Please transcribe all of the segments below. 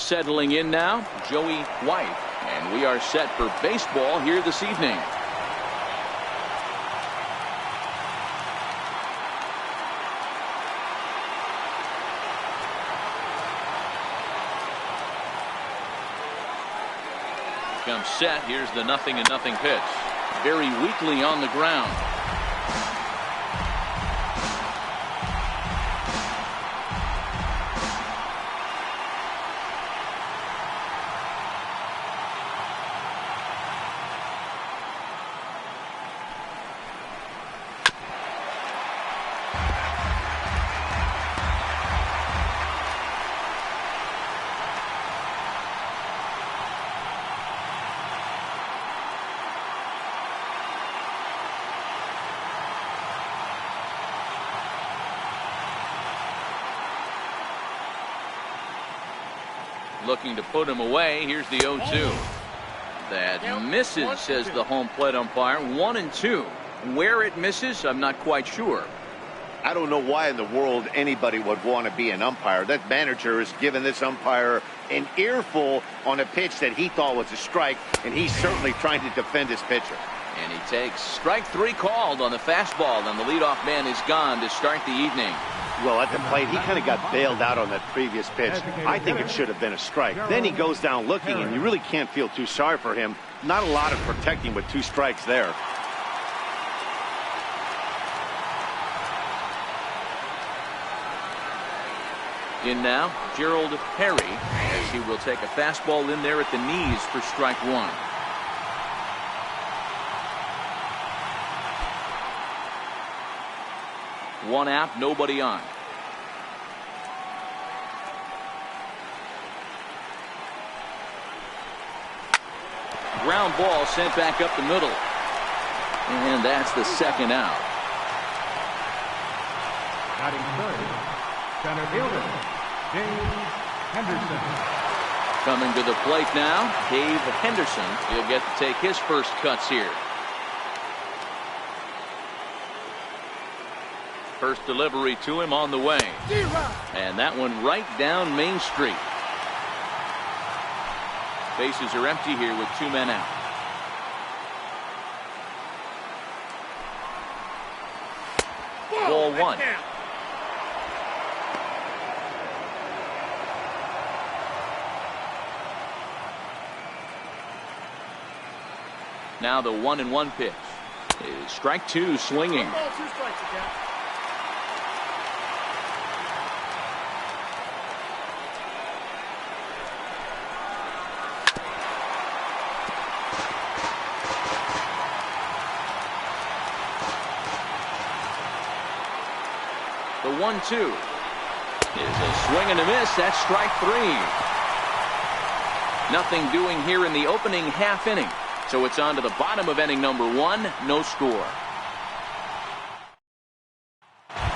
Settling in now, Joey White. And we are set for baseball here this evening. Comes set. Here's the 0-0 pitch. Very weakly on the ground. Looking to put him away. Here's the 0-2. That misses, says the home plate umpire. 1-2. Where it misses, I'm not quite sure. I don't know why in the world anybody would want to be an umpire. That manager has given this umpire an earful on a pitch that he thought was a strike, and he's certainly trying to defend his pitcher. And he takes strike 3 called on the fastball, and the leadoff man is gone to start the evening. Well, at the plate, he kind of got bailed out on that previous pitch. I think it should have been a strike. Then he goes down looking, and you really can't feel too sorry for him. Not a lot of protecting with 2 strikes there. In now, Gerald Perry, as he will take a fastball in there at the knees for strike 1. One out, nobody on. Ground ball sent back up the middle. And that's the 2nd out. Batting third, center fielder, Dave Henderson. Coming to the plate now, Dave Henderson. He'll get to take his first cuts here. First delivery to him on the way. And that one right down Main Street. Bases are empty here with 2 men out. Ball 1. Now the 1-1 pitch is strike 2, swinging. 1 ball, 2 strikes again. The 1-2 is a swing and a miss. That's strike 3. Nothing doing here in the opening half inning. So it's on to the bottom of inning number 1. No score.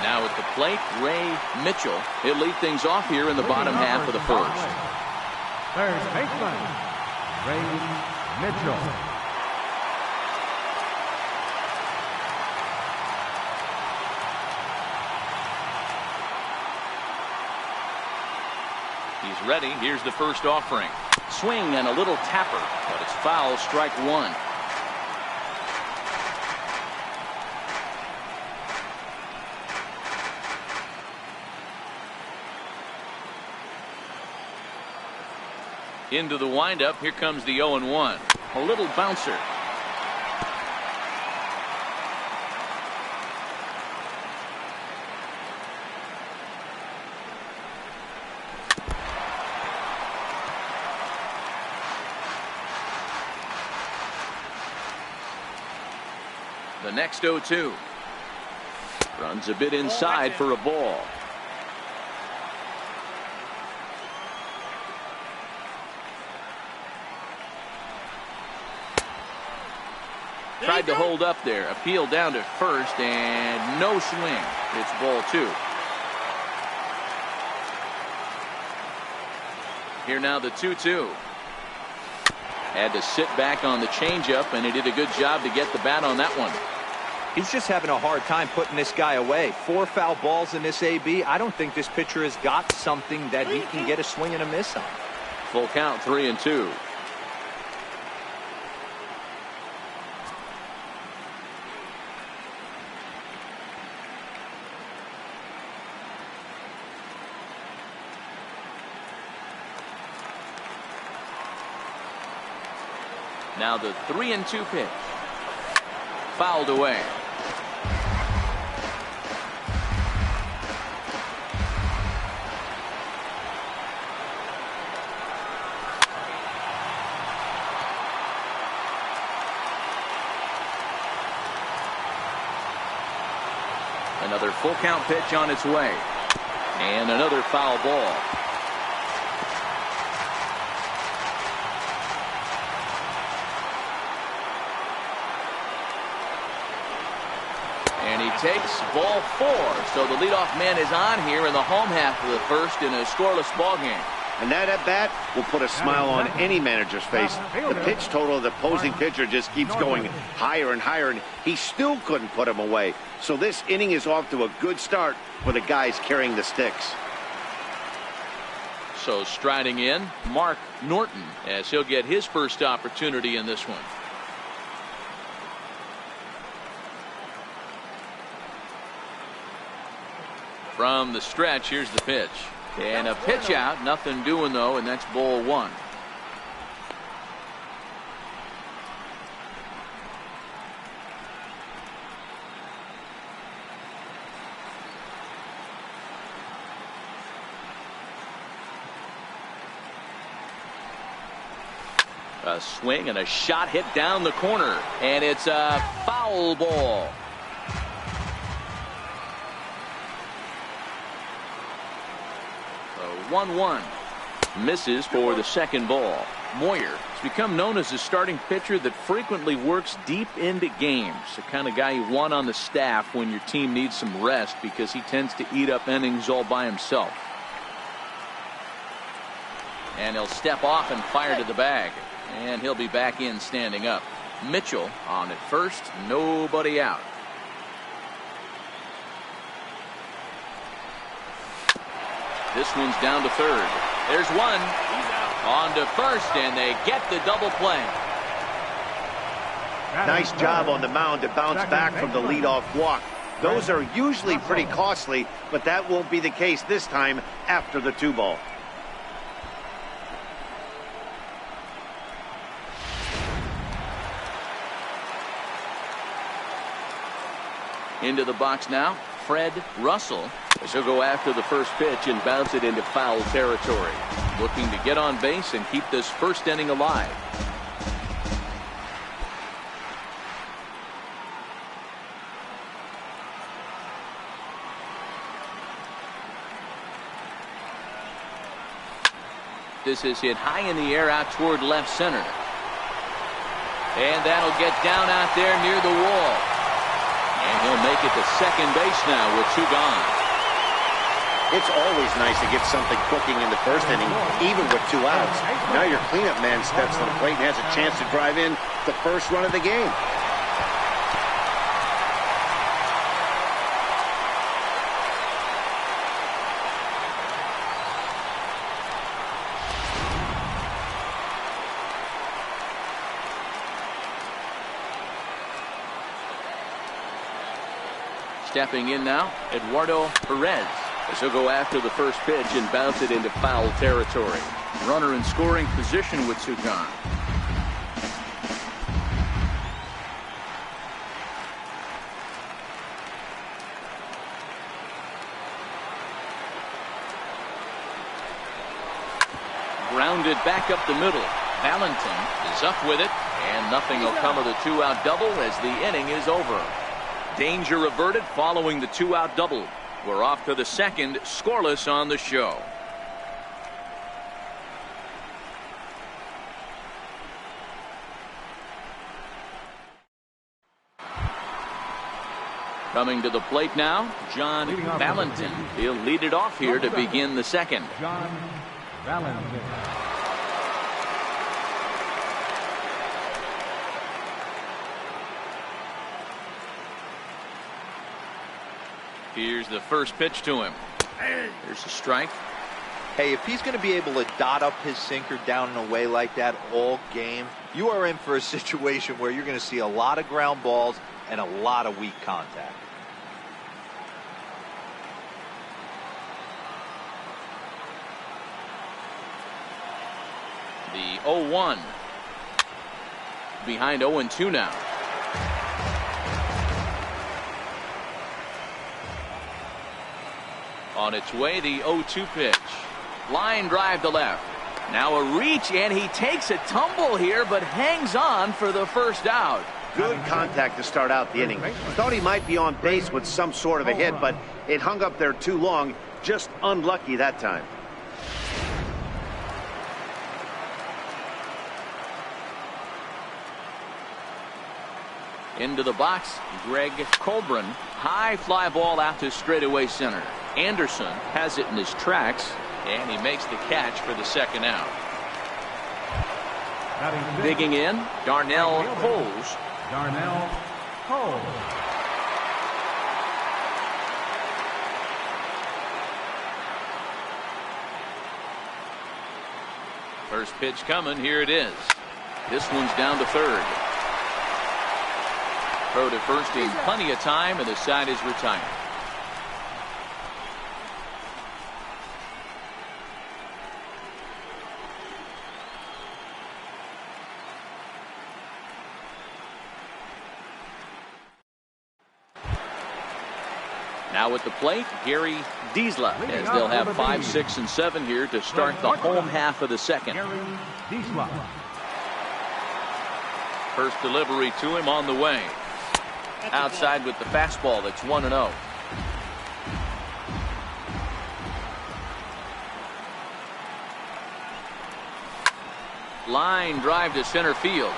Now at the plate, Ray Mitchell. He'll lead things off here in the bottom half of the first. Third baseman, Ray Mitchell. He's ready. Here's the first offering. Swing and a little tapper, but it's foul, strike 1. Into the windup. Here comes the 0-1. A little bouncer. The next 0-2. Runs a bit inside for a ball. Tried to hold up there. Appeal down to first and no swing. It's ball 2. Here now the 2-2. Had to sit back on the changeup, and he did a good job to get the bat on that one. He's just having a hard time putting this guy away. 4 foul balls in this AB. I don't think this pitcher has got something that he can get a swing and a miss on. Full count, 3-2. Now the 3-2 pitch. Fouled away. Another full count pitch on its way. And another foul ball. And he takes ball 4. So the leadoff man is on here in the home half of the first in a scoreless ball game. And that at bat will put a smile on any manager's face. The pitch total of the opposing pitcher just keeps going higher and higher, and he still couldn't put him away. So this inning is off to a good start for the guys carrying the sticks. So striding in, Mark Norton, as he'll get his first opportunity in this one. From the stretch, here's the pitch. And a pitch out, nothing doing though, and that's ball 1. A swing and a shot hit down the corner, and it's a foul ball. So 1-1. Misses for the second ball. Moyer has become known as a starting pitcher that frequently works deep into games. The kind of guy you want on the staff when your team needs some rest, because he tends to eat up innings all by himself. And he'll step off and fire to the bag. And he'll be back in standing up. Mitchell on at first, nobody out. This one's down to third. There's one. On to first, and they get the double play. Nice job on the mound to bounce back from the leadoff walk. Those are usually pretty costly, but that won't be the case this time after the 2-ball. Into the box now, Fred Russell. He'll go after the first pitch and bounce it into foul territory. Looking to get on base and keep this first inning alive. This is hit high in the air out toward left center. And that'll get down out there near the wall. And he'll make it to second base now with 2 gone. It's always nice to get something cooking in the first inning, even with 2 outs. Now your cleanup man steps to the plate and has a chance to drive in the first run of the game. Stepping in now, Eduardo Perez. As he'll go after the first pitch and bounce it into foul territory. Runner in scoring position with 2 gone. Grounded back up the middle. Valentin is up with it, and nothing will come of the 2-out double as the inning is over. Danger averted following the 2-out double. We're off to the second, scoreless on the show. Coming to the plate now, John Valentin. He'll lead it off here to begin the second. John Valentin. Here's the first pitch to him. There's a strike. Hey, if he's going to be able to dot up his sinker down and away like that all game, you are in for a situation where you're going to see a lot of ground balls and a lot of weak contact. The 0-1. Behind 0-2 now. On its way, the 0-2 pitch. Line drive to left. Now a reach, and he takes a tumble here, but hangs on for the first out. Good contact to start out the inning. Thought he might be on base with some sort of a hit, but it hung up there too long. Just unlucky that time. Into the box, Greg Colburn. High fly ball out to straightaway center. Anderson has it in his tracks, and he makes the catch for the second out. Digging in, Darnell Coles. Darnell Cole. First pitch coming. Here it is. This one's down to third. Throw to first in plenty of time, and the side is retired. Now at the plate, Gary Diesla, as they'll have 5, 6, and 7 here to start the home half of the second. First delivery to him on the way. Outside with the fastball. That's 1-0. Line drive to center field.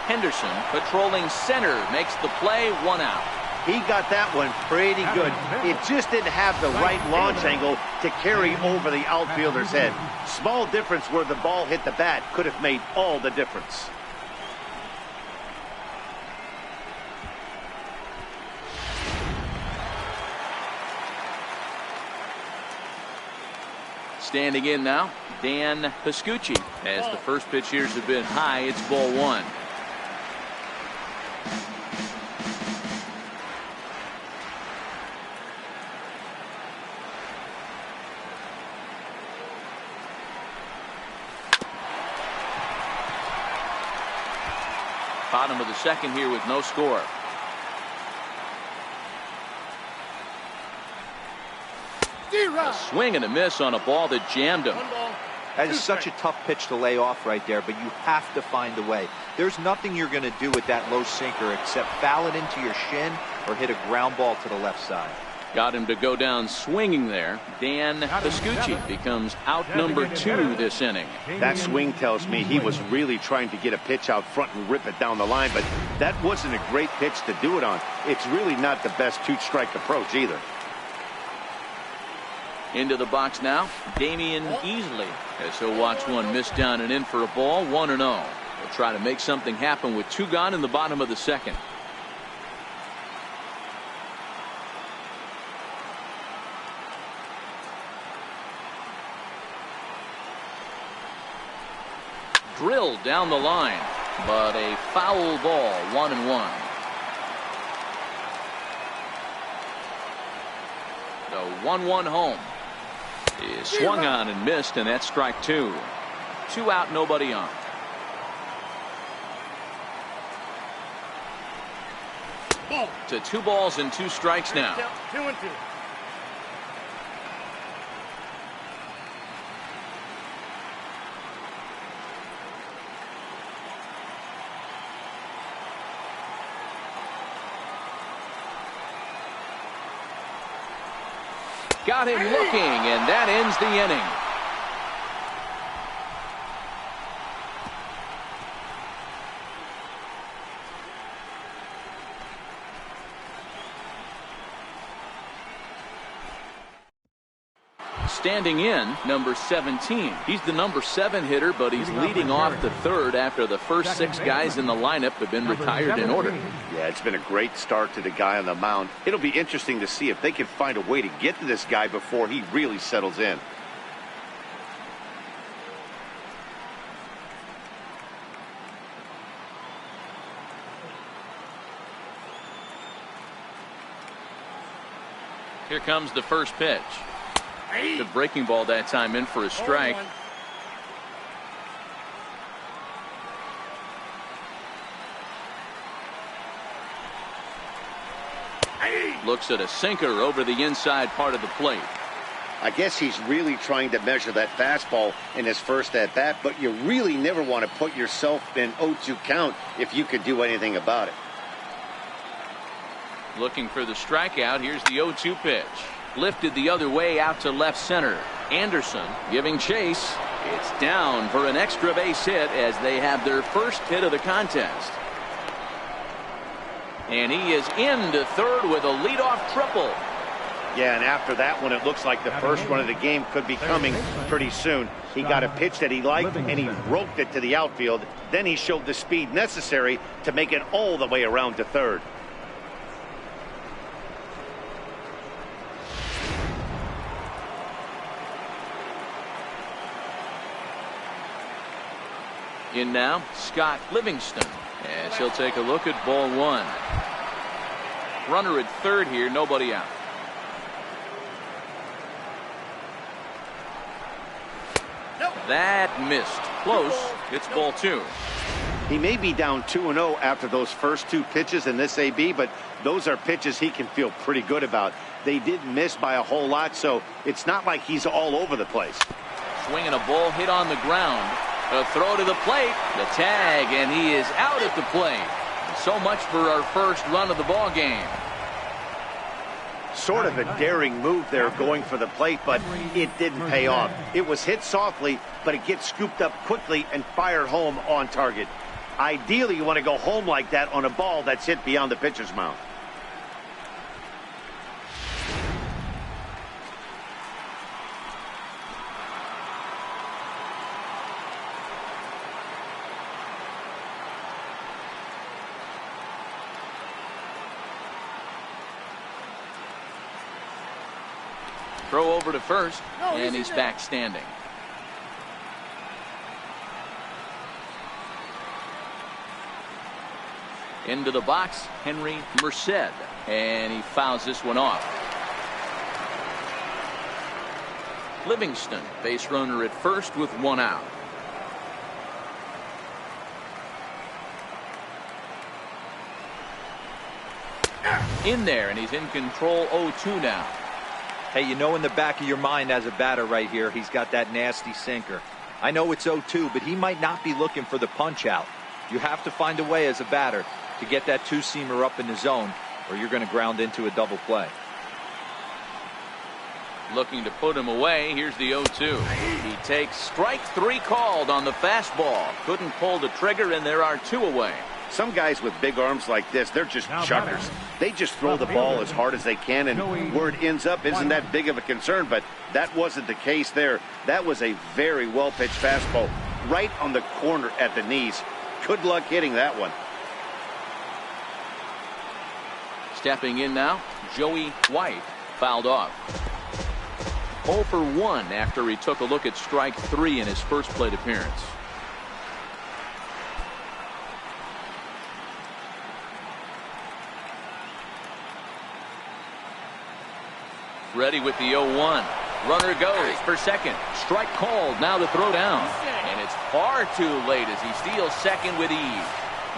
Henderson patrolling center makes the play. 1 out. He got that one pretty good. It just didn't have the right launch angle to carry over the outfielder's head. Small difference where the ball hit the bat could have made all the difference. Standing in now, Dan Piscucci. As the first pitch here's a bit high, it's ball 1. Bottom of the second here with no score. A swing and a miss on a ball that jammed him. That is such a tough pitch to lay off right there, but you have to find a way. There's nothing you're going to do with that low sinker except foul it into your shin or hit a ground ball to the left side. Got him to go down swinging there. Dan Piscucci becomes out number 2 this inning. That swing tells me he was really trying to get a pitch out front and rip it down the line, but that wasn't a great pitch to do it on. It's really not the best 2-strike approach either. Into the box now, Damian Easley, as he'll watch one miss down and in for a ball. 1-0. They'll try to make something happen with 2 gone in the bottom of the second. Drilled down the line, but a foul ball. 1-1. The 1-1 home is swung on and missed, and that's strike 2. 2 out, nobody on. To 2 balls and 2 strikes now. 2-2. Got him looking, and that ends the inning. Standing in, number 17. He's the number 7 hitter, but he's leading off the third after the first 6 guys in the lineup have been retired in order. Yeah, it's been a great start to the guy on the mound. It'll be interesting to see if they can find a way to get to this guy before he really settles in. Here comes the first pitch. The breaking ball that time in for a strike. Looks at a sinker over the inside part of the plate. I guess he's really trying to measure that fastball in his first at bat, but you really never want to put yourself in 0-2 count if you could do anything about it. Looking for the strikeout. Here's the 0-2 pitch. Lifted the other way out to left center. Anderson giving chase. It's down for an extra base hit as they have their first hit of the contest. And he is into third with a leadoff triple. Yeah, and after that one, it looks like the first run of the game could be coming pretty soon. He got a pitch that he liked, and he roped it to the outfield. Then he showed the speed necessary to make it all the way around to third. In now, Scott Livingston, as he'll take a look at ball one. Runner at third here, nobody out. That missed. Close. It's ball two. He may be down 2-0 after those first two pitches in this AB, but those are pitches he can feel pretty good about. They did miss by a whole lot, so it's not like he's all over the place. Swinging a ball hit on the ground. A throw to the plate. The tag, and he is out at the plate. So much for our first run of the ball game. Sort of a daring move there going for the plate, but it didn't pay off. It was hit softly, but it gets scooped up quickly and fired home on target. Ideally, you want to go home like that on a ball that's hit beyond the pitcher's mound. Throw over to first, and he's back standing. Into the box, Henry Merced, and he fouls this one off. Livingston, base runner at first with one out. In there, and he's in control. 0-2 now. Hey, you know in the back of your mind as a batter right here, he's got that nasty sinker. I know it's 0-2, but he might not be looking for the punch out. You have to find a way as a batter to get that two-seamer up in the zone, or you're going to ground into a double play. Looking to put him away. Here's the 0-2. He takes strike three called on the fastball. Couldn't pull the trigger, and there are two away. Some guys with big arms like this, they're just chuckers. They just throw the ball as hard as they can, and where it ends up isn't that big of a concern, but that wasn't the case there. That was a very well-pitched fastball right on the corner at the knees. Good luck hitting that one. Stepping in now, Joey White fouled off. 0 for 1 after he took a look at strike three in his first plate appearance. Ready with the 0-1. Runner goes for second. Strike called. Now the throw down. And it's far too late as he steals second with ease.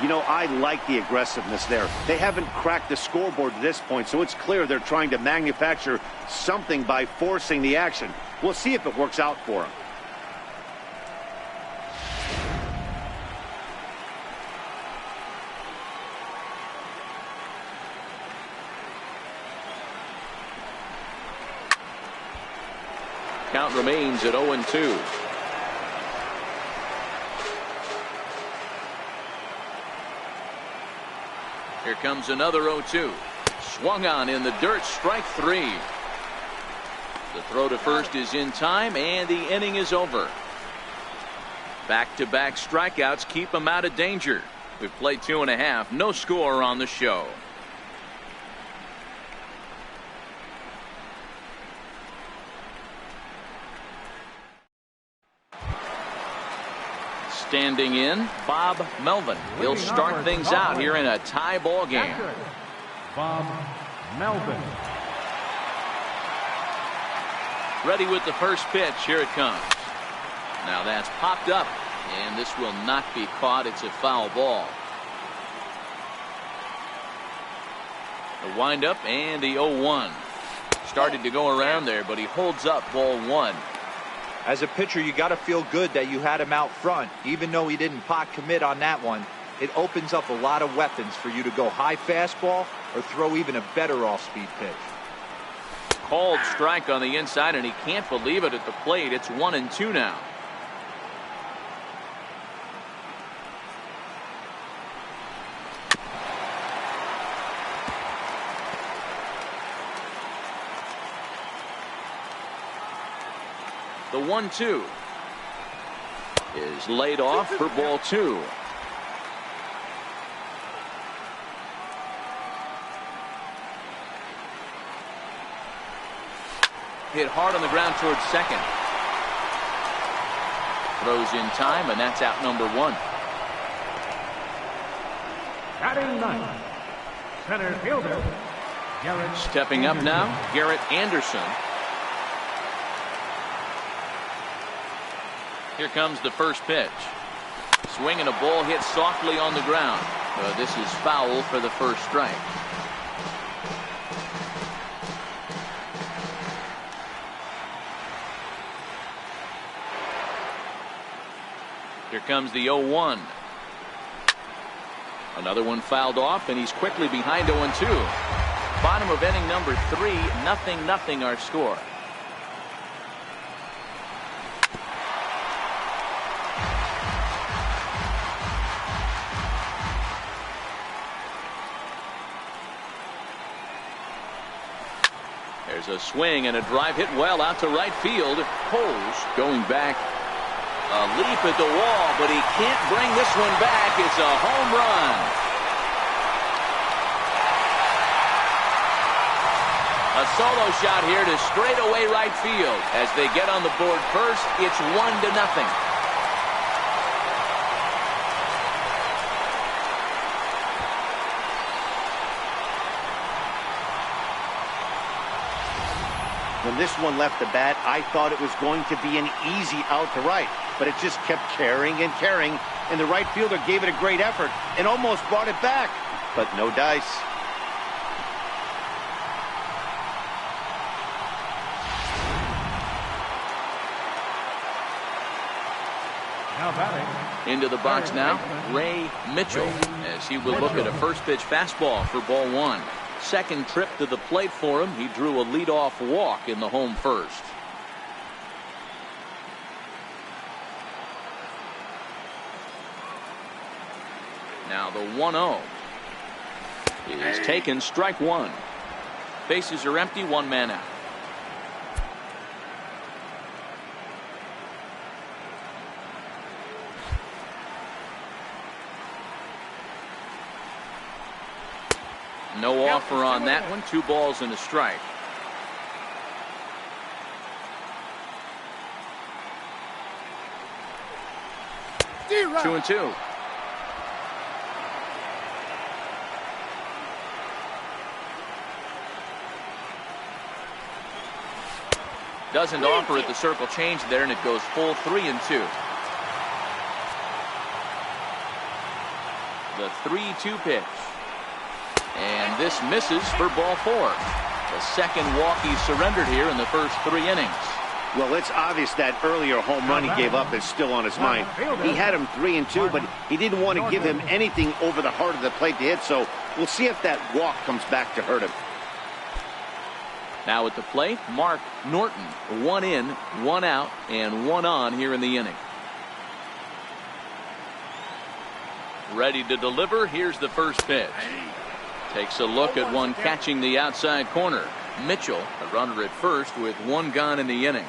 You know, I like the aggressiveness there. They haven't cracked the scoreboard at this point, so it's clear they're trying to manufacture something by forcing the action. We'll see if it works out for them. Count remains at 0-2. Here comes another 0-2. Swung on in the dirt, strike three. The throw to first is in time, and the inning is over. Back-to-back strikeouts keep him out of danger. We've played 2.5. No score on the show. Standing in, Bob Melvin. He'll start things out here in a tie ball game. Bob Melvin. Ready with the first pitch. Here it comes. Now that's popped up, and this will not be caught. It's a foul ball. The windup and the 0-1. Started to go around there, but he holds up ball one. As a pitcher, you got to feel good that you had him out front. Even though he didn't pot commit on that one, it opens up a lot of weapons for you to go high fastball or throw even a better off-speed pitch. Called strike on the inside, and he can't believe it at the plate. It's 1-2 now. The 1-2 is laid off for ball two. Hit hard on the ground towards second. Throws in time, and that's out number one. Batting ninth, center fielder, Garrett. Stepping up now, Garrett Anderson. Here comes the first pitch. Swinging a ball hit softly on the ground. This is foul for the first strike. Here comes the 0-1. Another one fouled off, and he's quickly behind 0-2. Bottom of inning number 3, 0-0 our score. There's a swing and a drive hit well out to right field. Holes going back. A leap at the wall, but he can't bring this one back. It's a home run. A solo shot here to straightaway right field. As they get on the board first, it's 1-0. When this one left the bat, I thought it was going to be an easy out to right, but it just kept carrying and carrying, and the right fielder gave it a great effort and almost brought it back, but no dice. Now batting. Into the box now, Ray Mitchell, as he will look at a first pitch fastball for ball one. Second trip to the plate for him. He drew a leadoff walk in the home first. Now the 1-0 is taken, strike one. Bases are empty, one man out. No offer on that one. 2 balls and a strike. Two and two. Doesn't offer at the circle change there, and it goes full 3-2. The 3-2 pitch. And this misses for ball 4. The second walk he surrendered here in the first 3 innings. Well, it's obvious that earlier home run he gave up is still on his mind. He had him 3-2, but he didn't want to give him anything over the heart of the plate to hit, so we'll see if that walk comes back to hurt him. Now at the plate, Mark Norton. 1 in, 1 out, and 1 on here in the inning. Ready to deliver. Here's the first pitch. Takes a look at one catching the outside corner. Mitchell, a runner at first with 1 gone in the inning.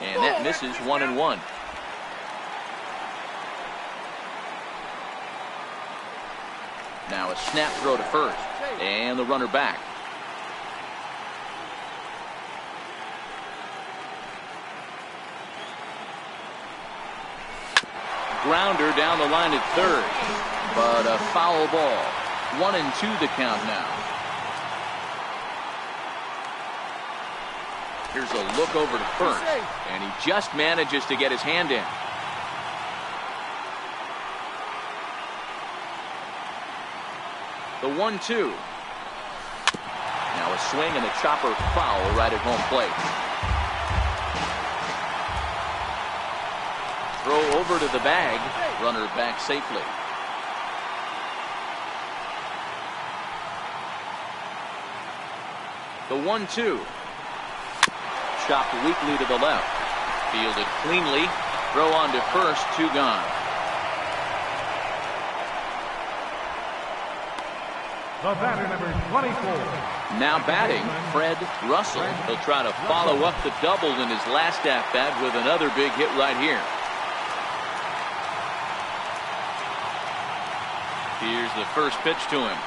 And that misses 1-1. Now a snap throw to first. And the runner back. Grounder down the line at third, but a foul ball. 1-2 the count now. Here's a look over to first, and he just manages to get his hand in. The 1-2. Now a swing and a chopper foul right at home plate. Throw over to the bag. Runner back safely. The 1-2. Chopped weakly to the left. Fielded cleanly. Throw on to first. 2 gone. The batter, number 24. Now batting, Fred Russell. He'll try to follow up the double in his last at-bat with another big hit right here. Here's the first pitch to him.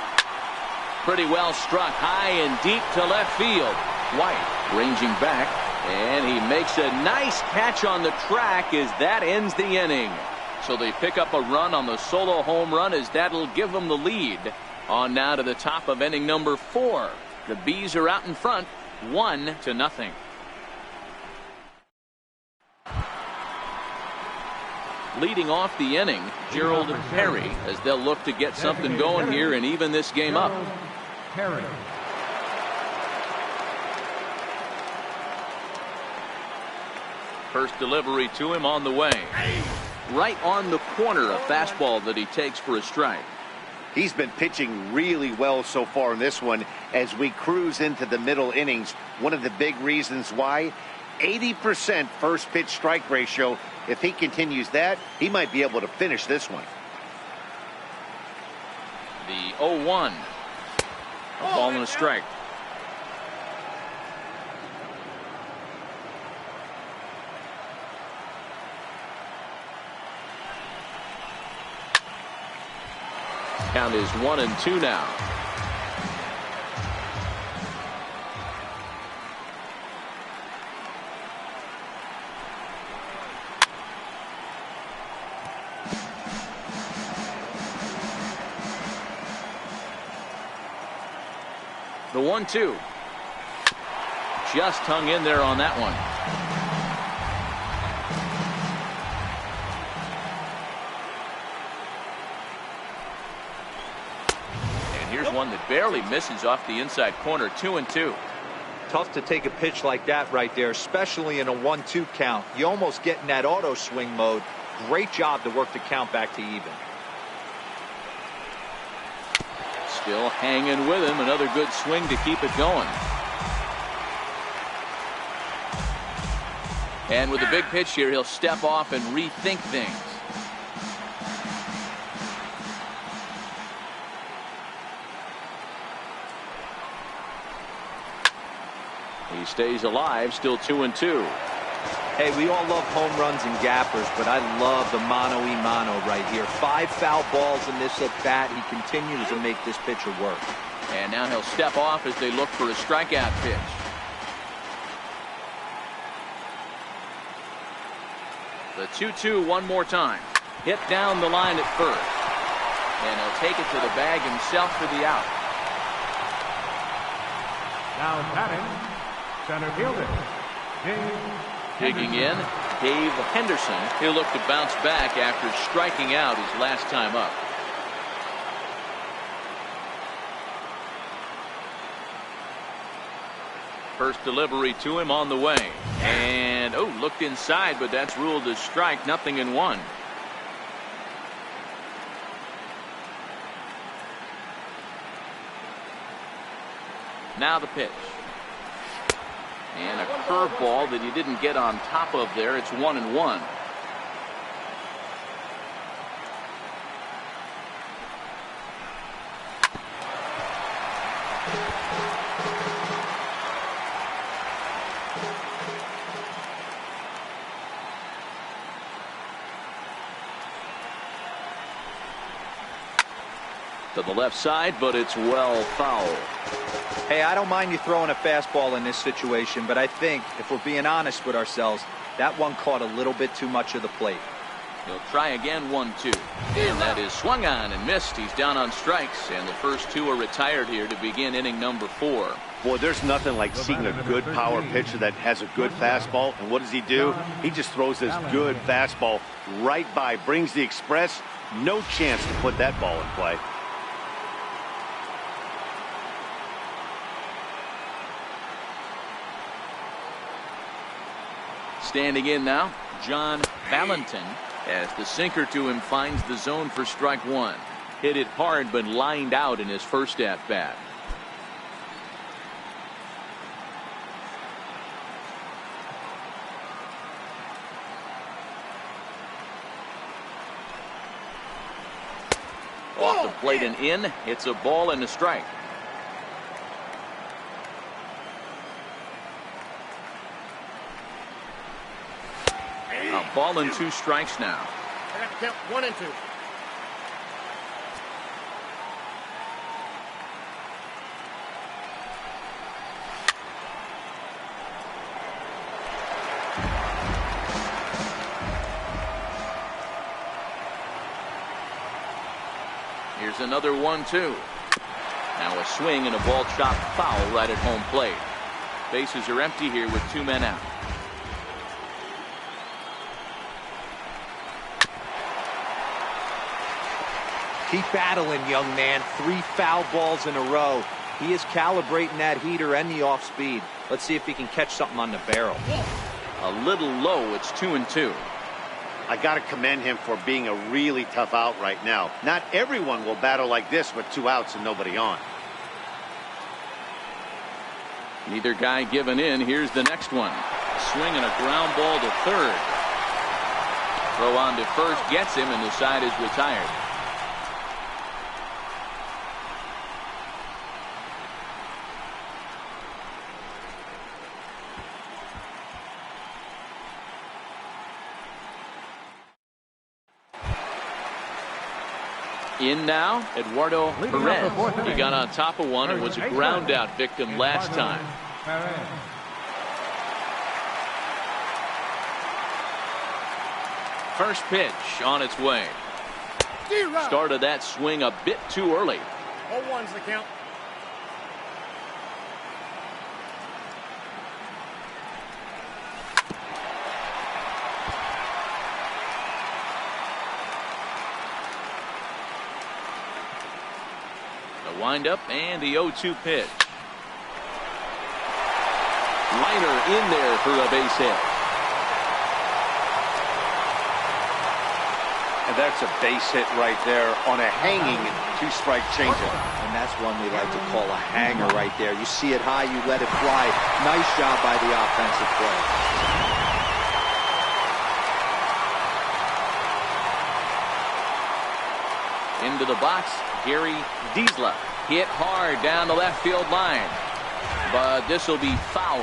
Pretty well struck high and deep to left field. White ranging back, and he makes a nice catch on the track as that ends the inning. So they pick up a run on the solo home run as that'll give them the lead. On now to the top of inning number 4. The Bees are out in front, 1-0. Leading off the inning, Gerald Perry, as they'll look to get something going here and even this game up. Perry. First delivery to him on the way. Right on the corner, a fastball that he takes for a strike. He's been pitching really well so far in this one as we cruise into the middle innings. One of the big reasons why, 80% first pitch strike ratio. If he continues that, he might be able to finish this one. The 0-1. A ball and a strike. Count is 1-2 now. The 1-2. Just hung in there on that one. And here's one that barely misses off the inside corner. 2-2. Tough to take a pitch like that right there, especially in a 1-2 count. You almost get in that auto swing mode. Great job to work the count back to even. Still hanging with him. Another good swing to keep it going. And with a big pitch here, he'll step off and rethink things. He stays alive, still 2-2. Hey, we all love home runs and gappers, but I love the mano-y-mano right here. 5 foul balls in this at-bat. He continues to make this pitcher work. And now he'll step off as they look for a strikeout pitch. The 2-2 one more time. Hit down the line at first. And he'll take it to the bag himself for the out. Now batting, center fielder, Digging in, Dave Henderson. He'll look to bounce back after striking out his last time up. First delivery to him on the way. And, oh, looked inside, but that's ruled as strike. 0-1. Now the pitch. And a curveball that he didn't get on top of there. It's 1-1. To the left side, but it's well foul. Hey, I don't mind you throwing a fastball in this situation, but I think if we're being honest with ourselves, that one caught a little bit too much of the plate. He'll try again, 1-2. And that is swung on and missed. He's down on strikes, and the first two are retired here to begin inning number 4. Boy, there's nothing like seeing a good power pitcher that has a good fastball. And what does he do? He just throws this good fastball right by, brings the express. No chance to put that ball in play. Standing in now, John Valentin, as the sinker to him finds the zone for strike 1. Hit it hard, but lined out in his first at bat. Off the plate and in. It's a ball and a strike. A ball and 2 strikes now. I got to count 1 and 2. Here's another 1-2. Now a swing and a ball chopped foul right at home plate. Bases are empty here with 2 men out. Keep battling, young man. 3 foul balls in a row. He is calibrating that heater and the off speed. Let's see if he can catch something on the barrel. A little low. It's 2-2. I got to commend him for being a really tough out right now. Not everyone will battle like this with 2 outs and nobody on. Neither guy giving in. Here's the next one. A swing and a ground ball to third. Throw on to first gets him, and the side is retired. In now, Eduardo Perez. He got on top of one and was a ground out victim last time. First pitch on its way. Started that swing a bit too early. 0-1's the count. Wind-up and the 0-2 pitch. Liner in there for a base hit. And that's a base hit right there on a hanging 2-strike changeup. And that's one we like to call a hanger right there. You see it high, you let it fly. Nice job by the offensive play. Into the box, Gary Diesla. Hit hard down the left field line. But this will be foul.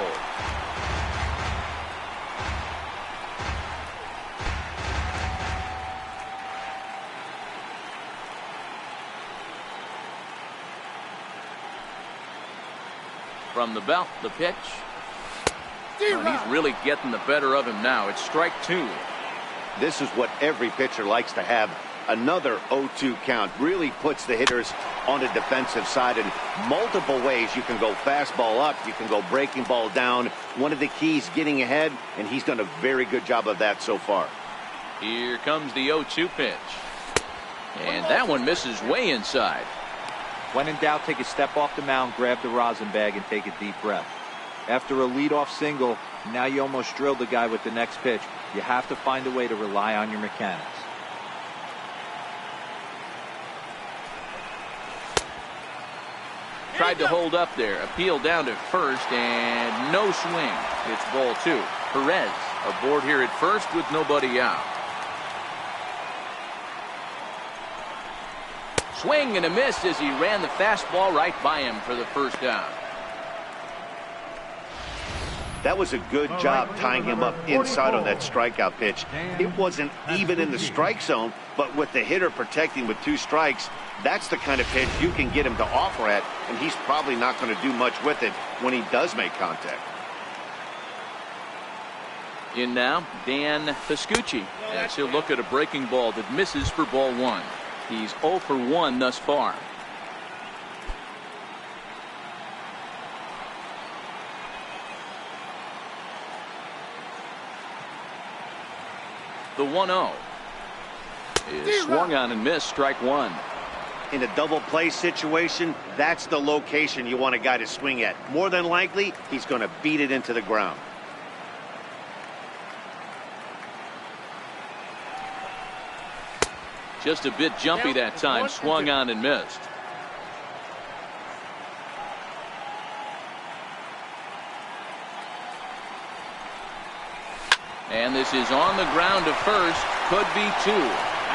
From the belt, the pitch. Well, he's really getting the better of him now. It's strike 2. This is what every pitcher likes to have. Another 0-2 count really puts the hitters on the defensive side in multiple ways. You can go fastball up, you can go breaking ball down. One of the keys, getting ahead, and he's done a very good job of that so far. Here comes the 0-2 pitch. And that one misses way inside. When in doubt, take a step off the mound, grab the rosin bag, and take a deep breath. After a leadoff single, now you almost drilled the guy with the next pitch. You have to find a way to rely on your mechanics. Tried to hold up there. Appeal down to first, and no swing. It's ball 2. Perez aboard here at first with nobody out. Swing and a miss as he ran the fastball right by him for the first down. That was a good job tying him up inside on that strikeout pitch. It wasn't even in the strike zone, but with the hitter protecting with 2 strikes, that's the kind of pitch you can get him to offer at, and he's probably not going to do much with it when he does make contact. In now, Dan Triscuitt, as he'll look at a breaking ball that misses for ball 1. He's 0 for 1 thus far. The 1-0 is swung on and missed, strike 1. In a double play situation, that's the location you want a guy to swing at. More than likely, he's going to beat it into the ground. Just a bit jumpy that time, swung on and missed. And this is on the ground to first, could be 2.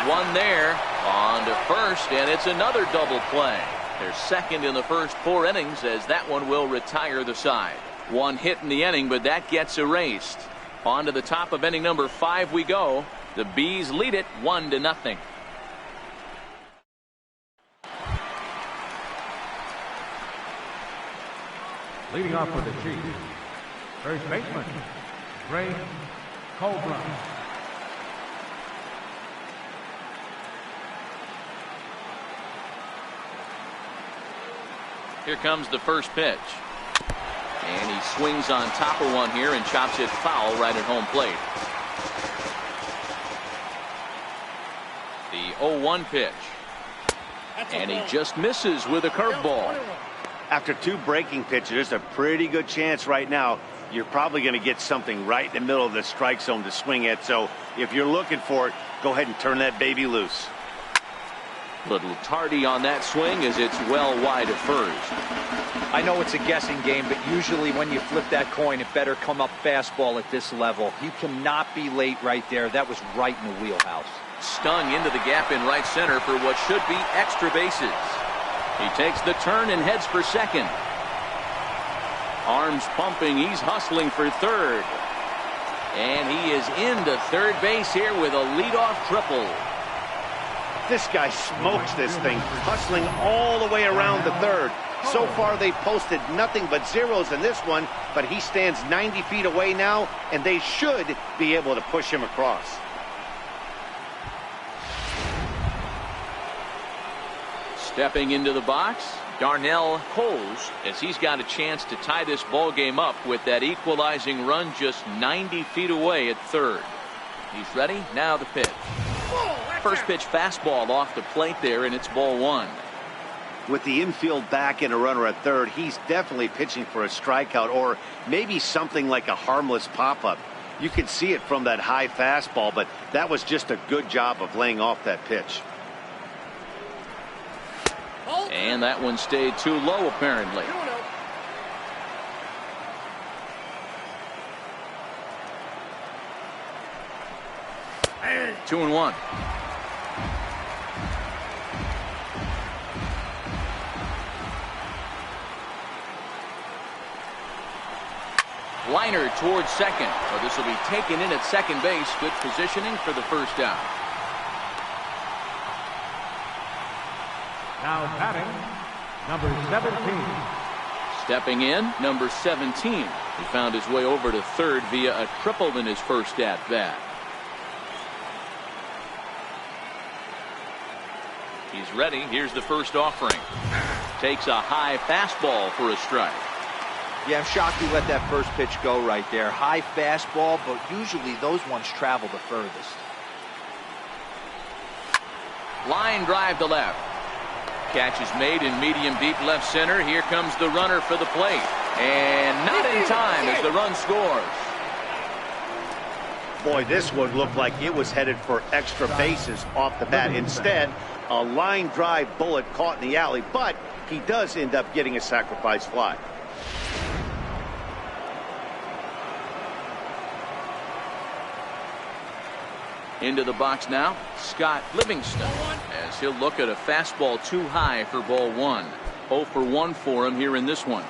One there, on to first, and it's another double play. They're second in the first 4 innings, as that one will retire the side. 1 hit in the inning, but that gets erased. On to the top of inning number 5 we go. The Bees lead it 1-0. Leading off for the Chiefs, first baseman, Ray Cobra. Here comes the first pitch. And he swings on top of one here and chops it foul right at home plate. The 0-1 pitch. And he just misses with a curveball. After 2 breaking pitches, there's a pretty good chance right now you're probably going to get something right in the middle of the strike zone to swing at. So if you're looking for it, go ahead and turn that baby loose. Little tardy on that swing as it's well wide of first. I know it's a guessing game, but usually when you flip that coin, it better come up fastball at this level. You cannot be late right there. That was right in the wheelhouse. Stung into the gap in right center for what should be extra bases. He takes the turn and heads for second. Arms pumping, he's hustling for third. And he is into third base here with a leadoff triple. This guy smokes this thing, hustling all the way around the third. So far, they've posted nothing but zeros in this one, but he stands 90 feet away now, and they should be able to push him across. Stepping into the box, Darnell Coles, as he's got a chance to tie this ball game up with that equalizing run just 90 feet away at third. He's ready. Now the pitch. First pitch fastball off the plate there, and it's ball 1. With the infield back and a runner at third, he's definitely pitching for a strikeout or maybe something like a harmless pop-up. You could see it from that high fastball, but that was just a good job of laying off that pitch. And that one stayed too low, apparently. 2-1. Liner towards second. So this will be taken in at second base. Good positioning for the first out. Now batting, number 17. Stepping in, number 17. He found his way over to third via a triple in his first at bat. He's ready. Here's the first offering. Takes a high fastball for a strike. Yeah, I'm shocked he let that first pitch go right there. High fastball, but usually those ones travel the furthest. Line drive to left. Catch is made in medium deep left center. Here comes the runner for the plate. And not in time as the run scores. Boy, this one looked like it was headed for extra bases off the bat. Instead, a line drive bullet caught in the alley, but he does end up getting a sacrifice fly. Into the box now, Scott Livingston, as he'll look at a fastball too high for ball 1. 0 for 1 for him here in this one.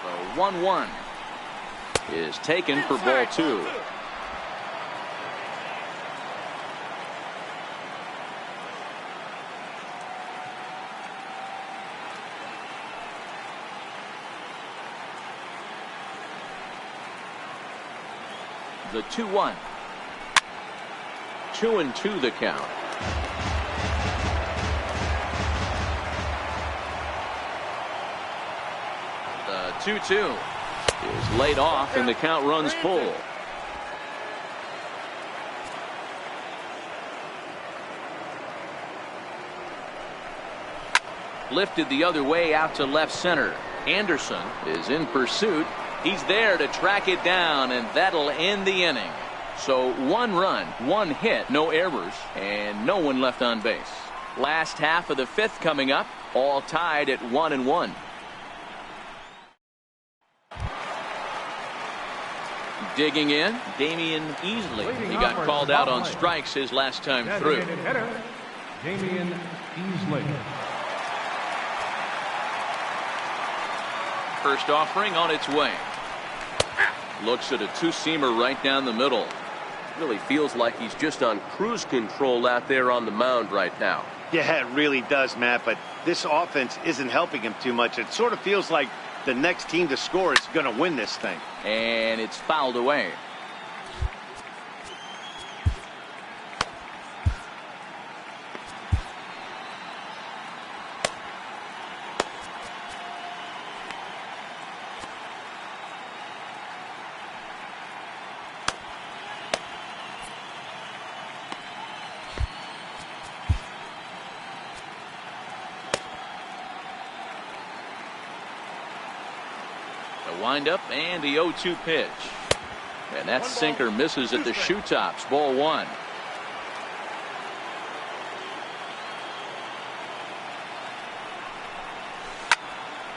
So 1-1 is taken for ball 2. The 2-1. 2-2 the count. The 2-2 is laid off and the count runs full. Lifted the other way out to left center. Anderson is in pursuit. He's there to track it down, and that'll end the inning. So 1 run, 1 hit, no errors, and no one left on base. Last half of the 5th coming up, all tied at 1-1. Digging in, Damian Easley. He got called out on strikes his last time through. Damian Easley. First offering on its way. Looks at a two-seamer right down the middle. Really feels like he's just on cruise control out there on the mound right now. Yeah, it really does, Matt, but this offense isn't helping him too much. It sort of feels like the next team to score is going to win this thing. And it's fouled away. Windup and the 0-2 pitch. And that sinker misses at the shoe tops. Ball 1.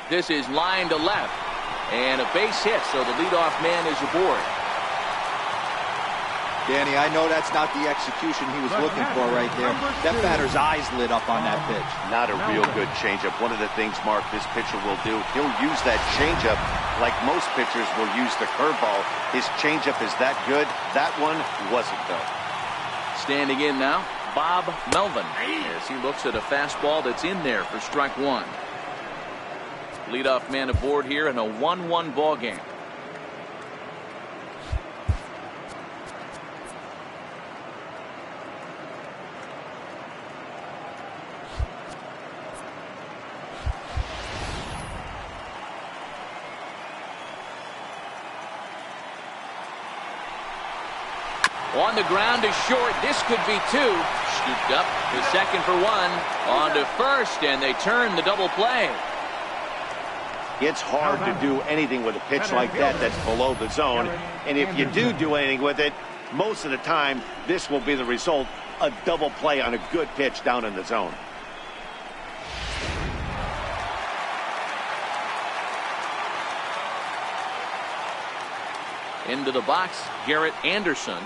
This is line to left. And a base hit, so the leadoff man is aboard. Danny, I know that's not the execution he was looking for right there. That batter's eyes lit up on that pitch. Not a real good changeup. One of the things, Mark, this pitcher will do, he'll use that changeup like most pitchers will use the curveball. His changeup is that good. That one wasn't, though. Standing in now, Bob Melvin, as he looks at a fastball that's in there for strike 1. Leadoff man aboard here in a 1-1 ball game. On the ground to short. This could be 2. Scooped up to second for 1. On to first, and they turn the double play. It's hard to do anything with a pitch like that that's below the zone. And if you do anything with it, most of the time, this will be the result. A double play on a good pitch down in the zone. Into the box, Garrett Anderson.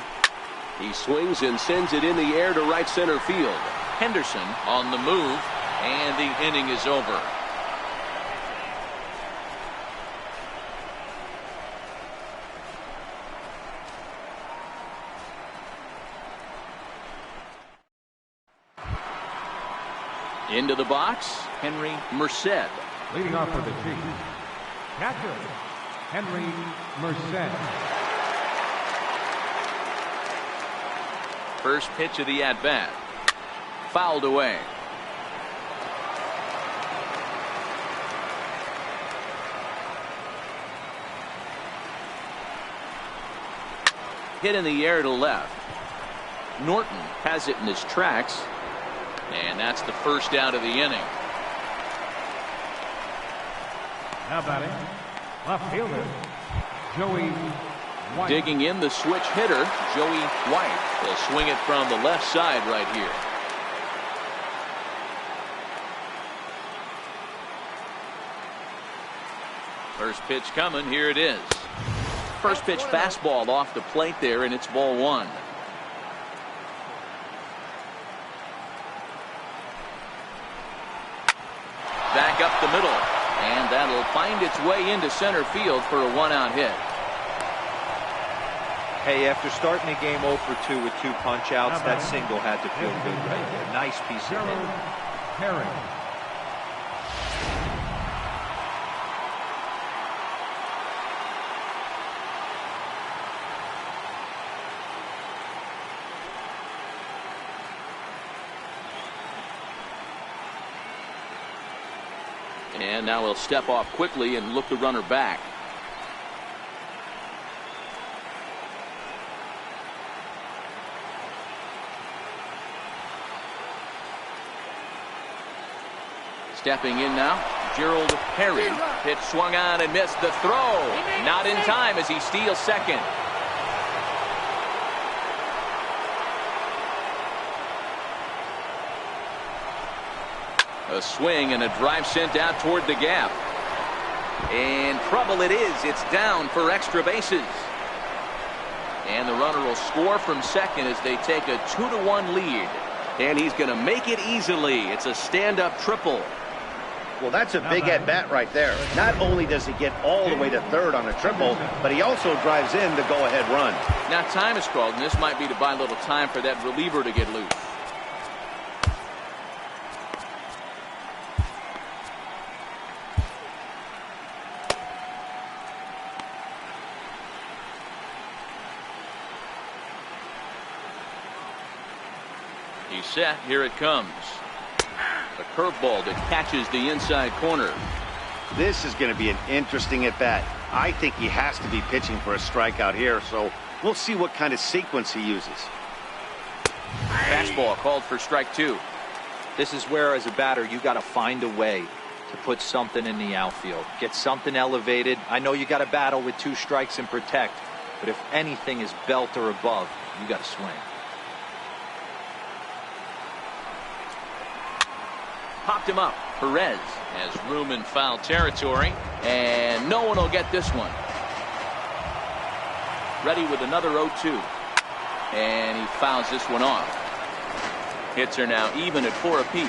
He swings and sends it in the air to right center field. Henderson on the move, and the inning is over. Into the box, Henry Merced. Leading off for the Chiefs, catcher Henry Merced. First pitch of the at-bat. Fouled away. Hit in the air to left. Norton has it in his tracks. And that's the first out of the inning. Now batting, left fielder Joey White. Digging in, the switch hitter, Joey White. Will swing it from the left side right here. First pitch coming. Here it is. First pitch fastball off the plate there, and it's ball 1. Back up the middle, and that'll find its way into center field for a 1-out hit. Hey, after starting a game 0 for 2 with 2 punch-outs, that single had to feel good right there. Nice piece of hitting. And now he'll step off quickly and look the runner back. Stepping in now, Gerald Perry. Pitch swung on and missed. The throw not in time as he steals second. A swing and a drive sent out toward the gap. And trouble it is. It's down for extra bases. And the runner will score from second as they take a 2-1 lead. And he's going to make it easily. It's a stand-up triple. Well, that's a big at-bat right there. Not only does he get all the way to third on a triple, but he also drives in the go-ahead run. Now time is called, and this might be to buy a little time for that reliever to get loose. He's set. Here it comes. A curveball that catches the inside corner. This is going to be an interesting at-bat. I think he has to be pitching for a strikeout here, so we'll see what kind of sequence he uses. Fastball called for strike 2. This is where, as a batter, you got to find a way to put something in the outfield. Get something elevated. I know you got to battle with 2 strikes and protect, but if anything is belt or above, you got to swing. Popped him up. Perez has room in foul territory, and no one will get this one. Ready with another 0-2, and he fouls this one off. Hits are now even at 4 apiece.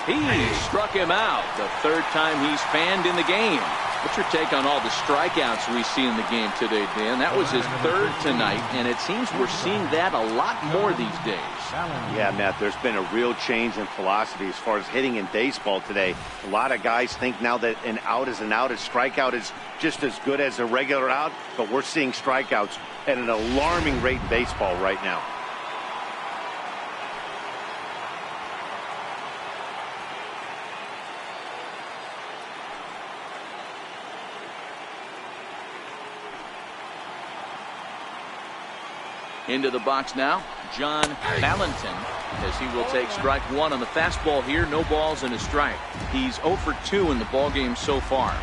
He struck him out. The 3rd time he's fanned in the game. What's your take on all the strikeouts we see in the game today, Dan? That was his 3rd tonight, and it seems we're seeing that a lot more these days. Yeah, Matt, there's been a real change in philosophy as far as hitting in baseball today. A lot of guys think now that an out is an out. A strikeout is just as good as a regular out, but we're seeing strikeouts at an alarming rate in baseball right now. Into the box now, John Valentin, as he will take strike 1 on the fastball here. No balls and a strike. He's 0 for 2 in the ballgame so far.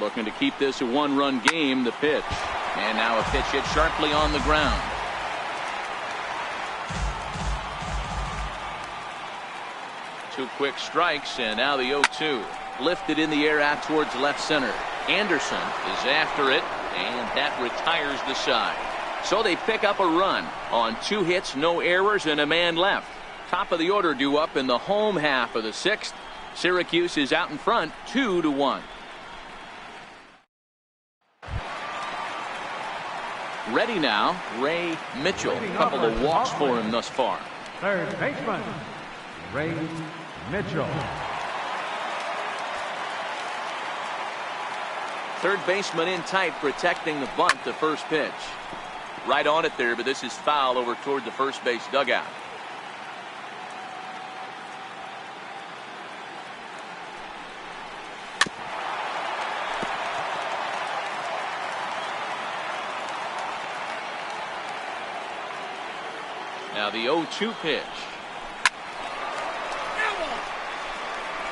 Looking to keep this a 1-run game. The pitch, and now a pitch hit sharply on the ground. 2 quick strikes, and now the 0-2. Lifted in the air out towards left center. Anderson is after it, and that retires the side. So they pick up a run on 2 hits, no errors, and a man left. Top of the order due up in the home half of the 6th. Syracuse is out in front, 2-1. Ready now, Ray Mitchell. A couple of walks for him thus far. 3rd baseman, Ray Mitchell. 3rd baseman in tight, protecting the bunt. The first pitch. Right on it there, but this is foul over toward the first base dugout. Now the 0-2 pitch.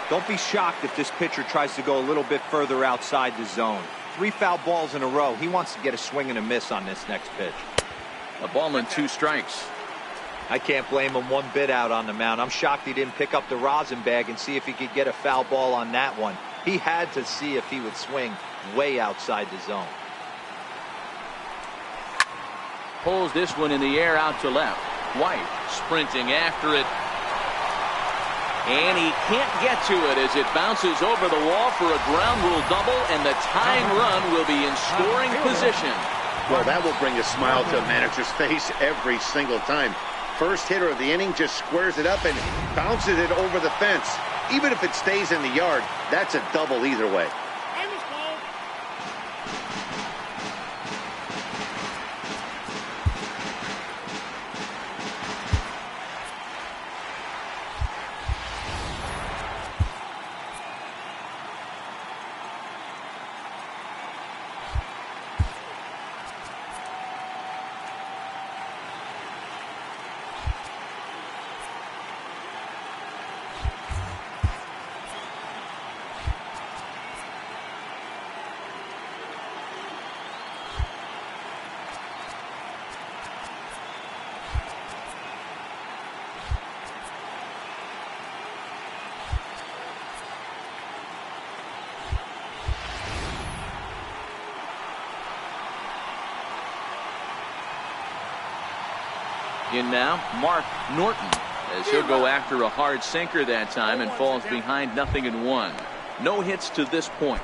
Don't be shocked if this pitcher tries to go a little bit further outside the zone. 3 foul balls in a row. He wants to get a swing and a miss on this next pitch. A ball and 2 strikes. I can't blame him one bit out on the mound. I'm shocked he didn't pick up the rosin bag and see if he could get a foul ball on that one. He had to see if he would swing way outside the zone. Pulls this one in the air out to left. White sprinting after it. And he can't get to it as it bounces over the wall for a ground rule double, and the tying run will be in scoring position. Well, that will bring a smile to a manager's face every single time. First hitter of the inning just squares it up and bounces it over the fence. Even if it stays in the yard, that's a double either way. In now, Mark Norton, as he'll go after a hard sinker that time and falls behind 0-1. No hits to this point.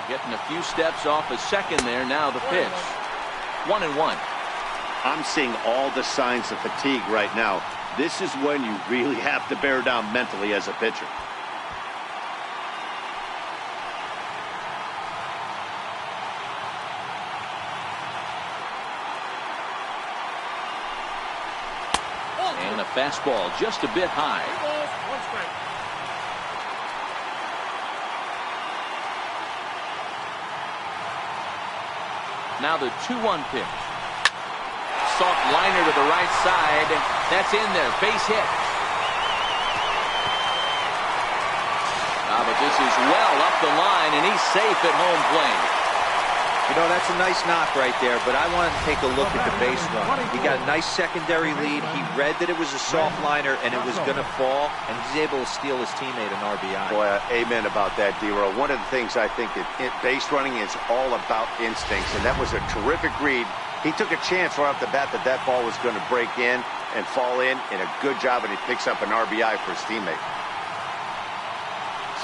Getting a few steps off a second there. Now the pitch. 1-1. I'm seeing all the signs of fatigue right now. This is when you really have to bear down mentally as a pitcher. And a fastball just a bit high. Now the 2-1 pitch. Soft liner to the right side. That's in there. Base hit. But this is well up the line, and he's safe at home plate. You know, that's a nice knock right there, but I want to take a look at the base run. He got a nice secondary lead. He read that it was a soft liner and it was going to fall, and he's able to steal his teammate an RBI. Boy, amen about that, D-Roll. One of the things I think that base running is all about instincts, and that was a terrific read. He took a chance right off the bat that that ball was going to break in and fall in, and a good job, and he picks up an RBI for his teammate.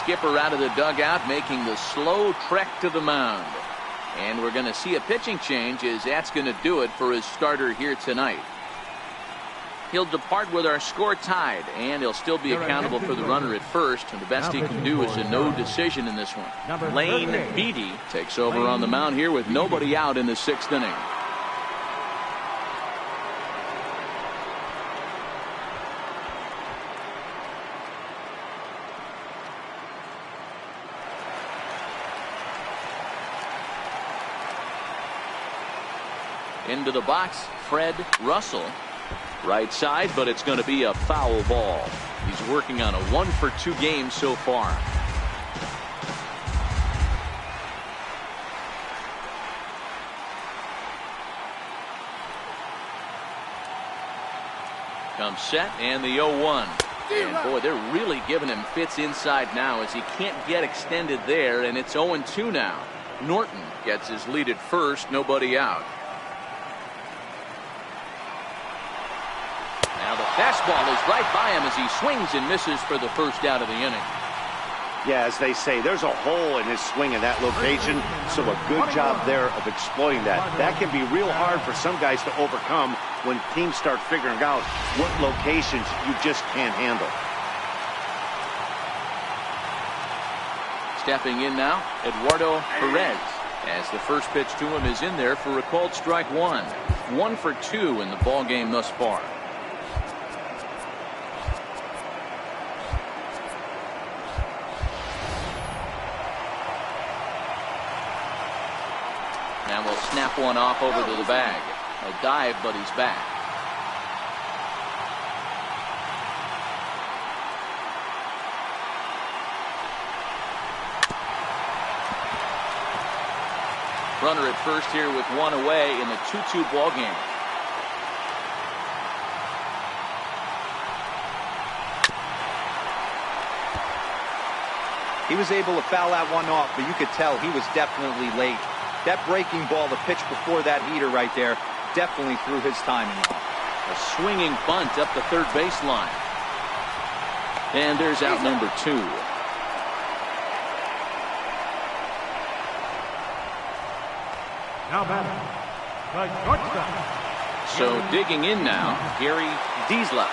Skipper out of the dugout, making the slow trek to the mound. And we're going to see a pitching change, as that's going to do it for his starter here tonight. He'll depart with our score tied, and he'll still be accountable for the runner at first. And the best he can do is a no decision in this one. Lane Beatty takes over on the mound here with nobody out in the 6th inning. Into the box, Fred Russell. Right side, but it's going to be a foul ball. He's working on a 1-for-2 game so far. Comes set, and the 0-1. And boy, they're really giving him fits inside now, as he can't get extended there, and it's 0-2 now. Norton gets his lead at first, nobody out. Now the fastball is right by him as he swings and misses for the first out of the inning. Yeah, as they say, there's a hole in his swing in that location, so a good job there of exploiting that. That can be real hard for some guys to overcome when teams start figuring out what locations you just can't handle. Stepping in now, Eduardo Perez, as the first pitch to him is in there for a called strike 1. 1-for-2 in the ball game thus far. Now we'll snap one off over to the bag. A dive, but he's back. Runner at first here with one away in the 2-2 ball game. He was able to foul that one off, but you could tell he was definitely late. That breaking ball, the pitch before that heater right there, definitely threw his timing off. A swinging bunt up the third baseline. And there's out number 2. Now batting, the shortstop. So digging in now, Gary Diesla.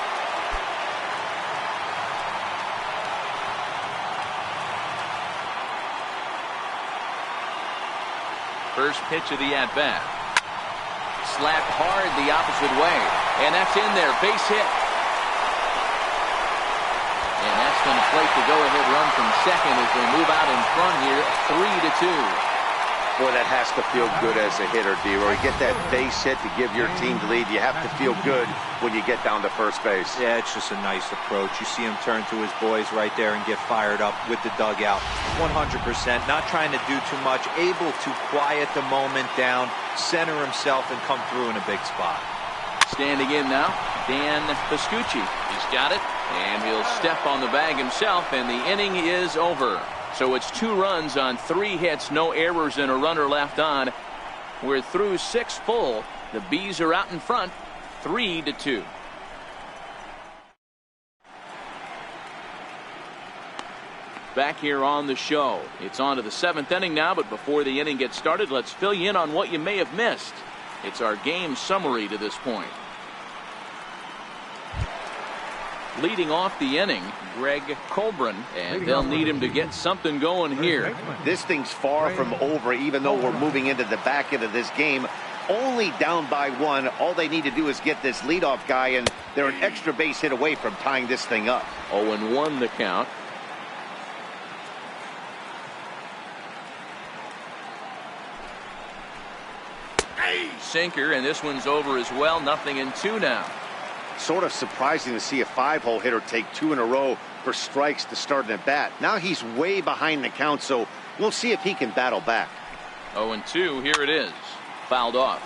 First pitch of the at-bat. Slapped hard the opposite way. And that's in there. Base hit. And that's going to plate the go-ahead run from second as they move out in front here, 3-2. Boy, that has to feel good as a hitter, D-Roy. Get that base hit to give your team the lead. You have to feel good when you get down to first base. Yeah, it's just a nice approach. You see him turn to his boys right there and get fired up with the dugout. 100%, not trying to do too much, able to quiet the moment down, center himself, and come through in a big spot. Standing in now, Dan Piscucci. He's got it, and he'll step on the bag himself, and the inning is over. So it's 2 runs on 3 hits, no errors, and a runner left on. We're through 6 full. The Bees are out in front, 3-2. Back here on the show. It's on to the 7th inning now, but before the inning gets started, let's fill you in on what you may have missed. It's our game summary to this point. Leading off the inning, Greg Colburn, and they'll need him to get something going here. This thing's far from over, even though we're moving into the back end of this game. Only down by 1. All they need to do is get this leadoff guy, and they're an extra base hit away from tying this thing up. 0-1 the count. Sinker, and this one's over as well. 0-2 now. Sort of surprising to see a 5-hole hitter take 2 in a row for strikes to start an at bat. Now he's way behind the count, so we'll see if he can battle back. 0-2, here it is. Fouled off.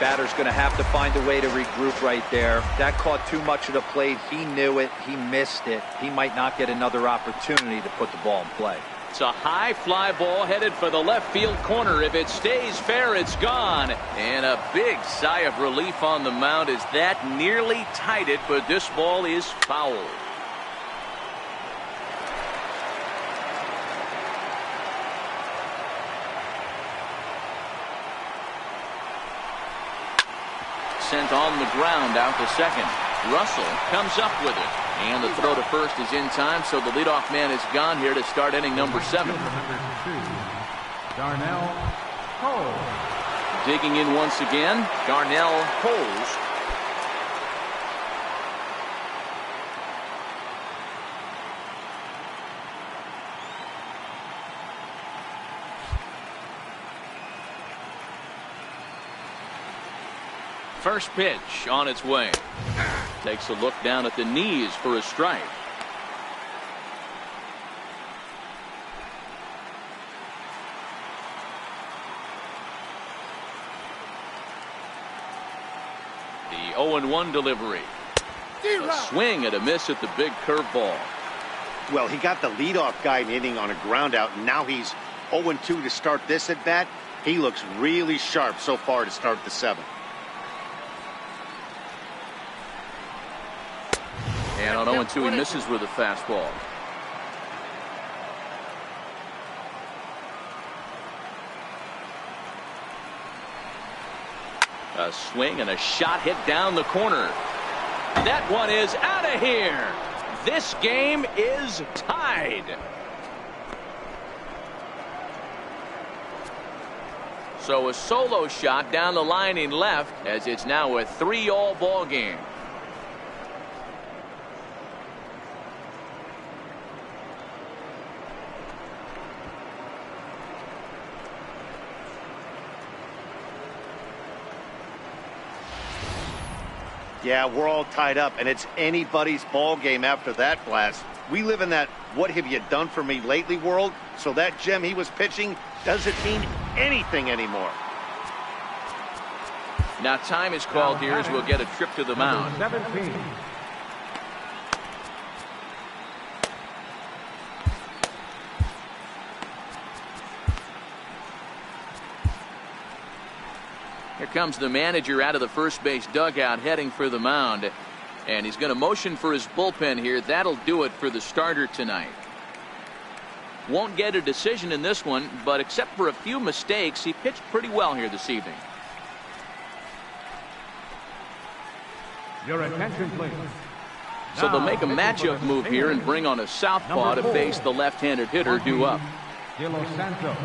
Batter's going to have to find a way to regroup right there. That caught too much of the plate. He knew it. He missed it. He might not get another opportunity to put the ball in play. It's a high fly ball headed for the left field corner. If it stays fair, it's gone. And a big sigh of relief on the mound as that nearly tied it, but this ball is foul. Sent on the ground out to second. Russell comes up with it. And the throw to first is in time, so the leadoff man is gone here to start inning number 7. Darnell Cole. Digging in once again, Darnell Holes. First pitch on its way. Takes a look down at the knees for a strike. The 0-1 delivery. A swing and a miss at the big curveball. Well, he got the leadoff guy in the inning on a ground out, and now he's 0-2 to start this at bat. He looks really sharp so far to start the 7th. And on 0-2, he misses with a fastball. A swing and a shot hit down the corner. That one is out of here. This game is tied. So a solo shot down the line in left, as it's now a 3-all ball game. Yeah, we're all tied up, and it's anybody's ball game after that blast. We live in that what have you done for me lately world, so that gem he was pitching doesn't mean anything anymore. Now time is called here as we'll get a trip to the mound. 17. Here comes the manager out of the first base dugout heading for the mound. And he's going to motion for his bullpen here. That'll do it for the starter tonight. Won't get a decision in this one, but except for a few mistakes, he pitched pretty well here this evening. Your attention, please. So they'll make a matchup move here and bring on a southpaw to face the left-handed hitter due up. De Los Santos.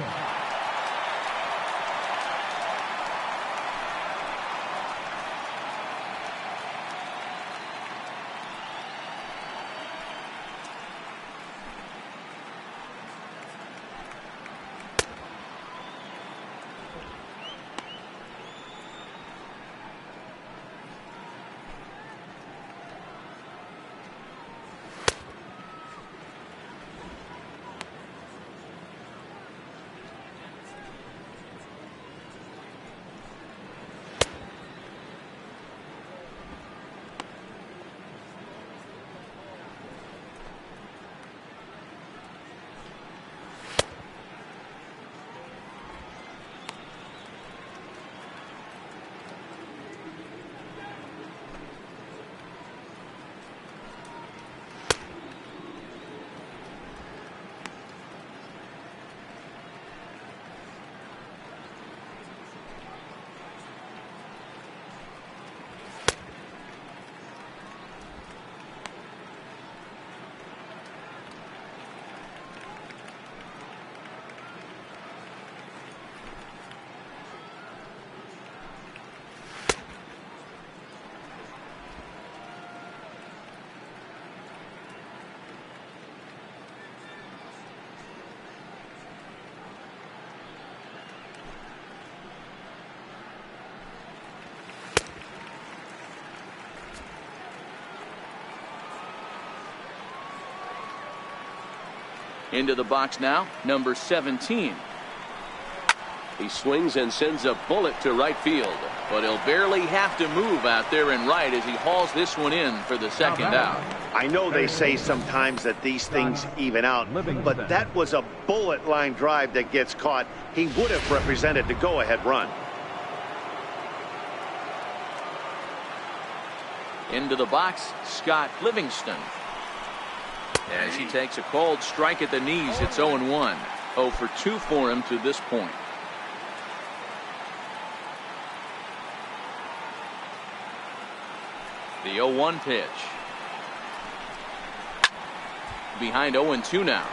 Into the box now, number 17. He swings and sends a bullet to right field. But he'll barely have to move out there in right as he hauls this one in for the second out. I know they say sometimes that these things even out, but that was a bullet line drive that gets caught. He would have represented the go-ahead run. Into the box, Scott Livingston. As he takes a cold strike at the knees, it's 0-1. 0 for 2 for him to this point. The 0-1 pitch. Behind 0-2 now.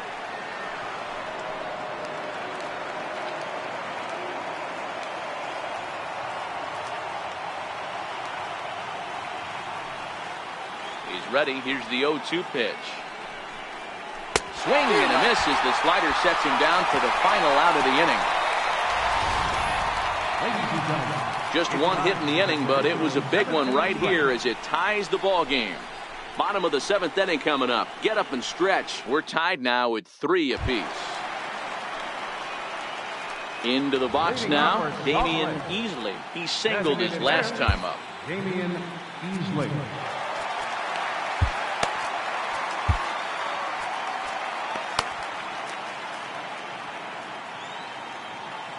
He's ready. Here's the 0-2 pitch. Swing and a miss as the slider sets him down for the final out of the inning. Just one hit in the inning, but it was a big one right here as it ties the ball game. Bottom of the 7th inning coming up. Get up and stretch. We're tied now at 3 apiece. Into the box now, Damian Easley. He singled his last time up. Damian Easley.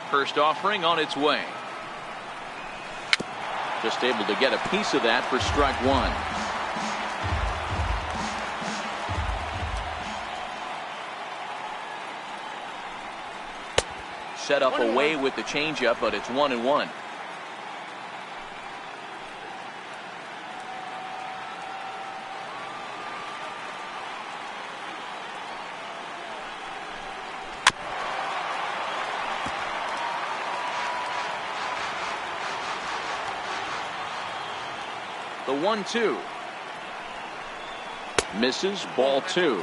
First offering on its way. Just able to get a piece of that for strike 1. Set up away with the changeup, but it's 1-1. The 1-2. Misses, ball 2.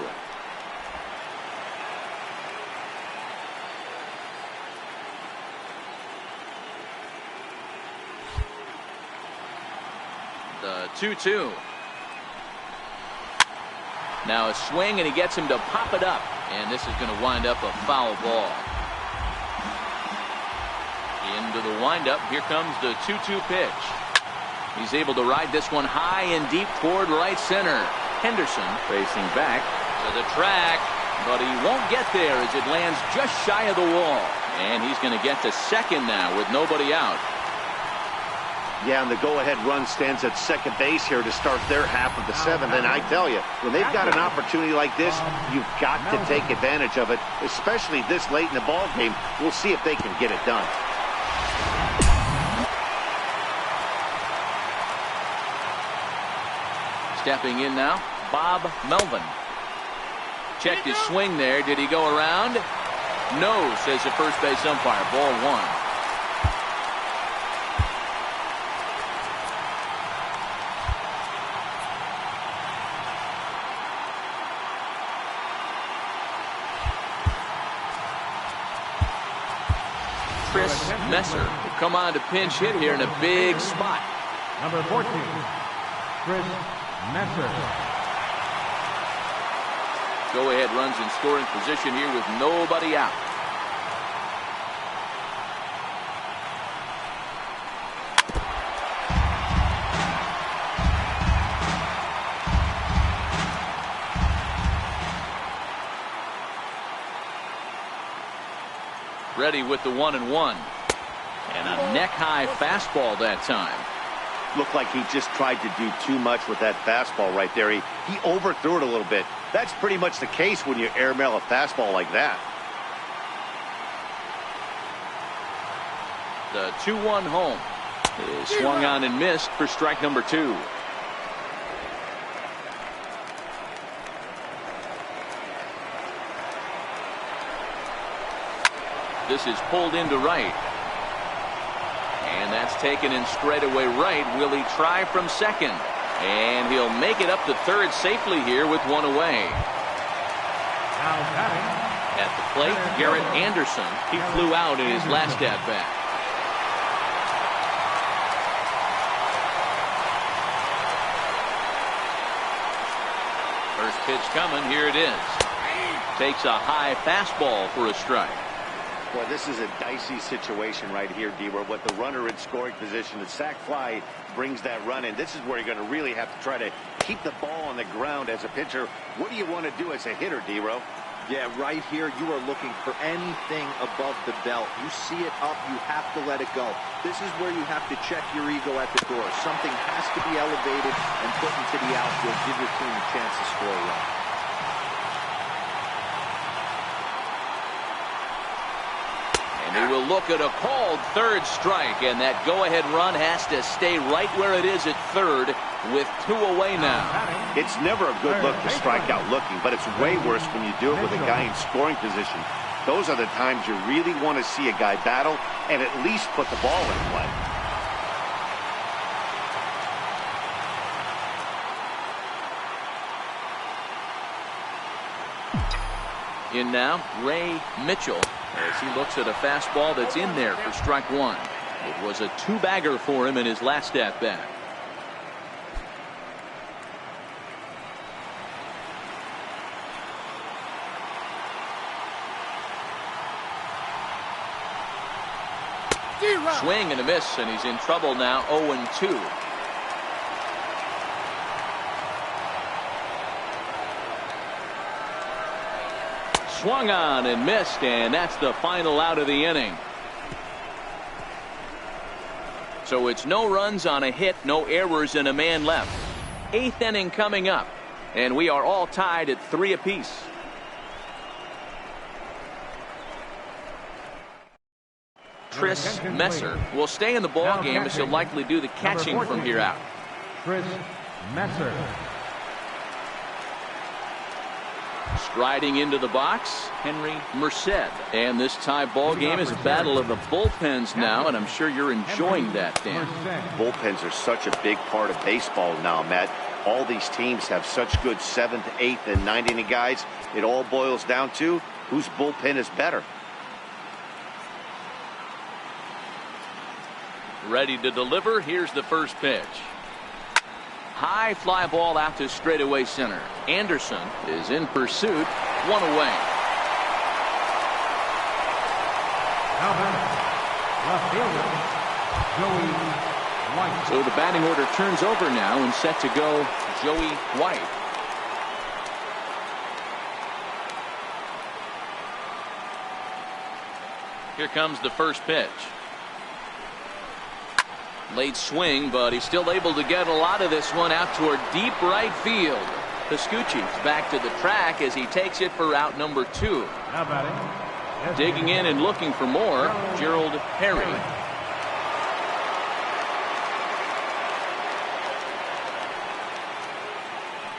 The 2-2. Now a swing, and he gets him to pop it up. And this is going to wind up a foul ball. Into the windup. Here comes the 2-2 pitch. He's able to ride this one high and deep toward right center. Henderson facing back to the track, but he won't get there as it lands just shy of the wall. And he's going to get to second now with nobody out. Yeah, and the go-ahead run stands at second base here to start their half of the seventh. And I tell you, when they've got an opportunity like this, you've got to take advantage of it, especially this late in the ball game. We'll see if they can get it done. Stepping in now, Bob Melvin. Checked his swing there. Did he go around? No, says the first base umpire. Ball one. Triscuitt Messmer will come on to pinch hit here in a big spot. Number 14, Triscuitt Messmer. Go-ahead runs in scoring position here with nobody out. Ready with the 1-1. And a neck-high fastball that time. Looked like he just tried to do too much with that fastball right there. He overthrew it a little bit. That's pretty much the case when you airmail a fastball like that. The 2-1 home is swung on and missed for strike number 2. This is pulled into right. And that's taken in straightaway right. Will he try from second? And he'll make it up to third safely here with one away. At the plate, Garrett Anderson. He flew out in his last at-bat. First pitch coming. Here it is. Takes a high fastball for a strike. Boy, this is a dicey situation right here, D-Row. With the runner in scoring position, the sac fly brings that run in. This is where you're going to really have to try to keep the ball on the ground as a pitcher. What do you want to do as a hitter, D-Row? Yeah, right here, you are looking for anything above the belt. You see it up, you have to let it go. This is where you have to check your ego at the door. Something has to be elevated and put into the outfield. Give your team a chance to score a run. He will look at a called third strike, and that go-ahead run has to stay right where it is at third with 2 away now. It's never a good look to strike out looking, but it's way worse when you do it with a guy in scoring position. Those are the times you really want to see a guy battle and at least put the ball in play. In now, Ray Mitchell, as he looks at a fastball that's in there for strike 1. It was a 2-bagger for him in his last at-bat. Swing and a miss, and he's in trouble now. 0-2. Swung on and missed, and that's the final out of the inning. So it's no runs on a hit, no errors, and a man left. 8th inning coming up, and we are all tied at 3 apiece. Triscuitt Messmer will stay in the ball game as he'll likely do the catching from here out. Triscuitt Messmer. Striding into the box, Henry Merced. And this tie ball game is a battle of the bullpens now, and I'm sure you're enjoying that, Dan. Bullpens are such a big part of baseball now, Matt. All these teams have such good 7th, 8th, and 9th inning guys. It all boils down to whose bullpen is better. Ready to deliver. Here's the first pitch. High fly ball out to straightaway center. Anderson is in pursuit. 1 away. Left fielder, Joey White. So the batting order turns over now and set to go Joey White. Here comes the first pitch. Late swing, but he's still able to get a lot of this one out toward deep right field. Triscuitt's back to the track as he takes it for out number 2. Now batting. Digging in and looking for more, Gerald Harry.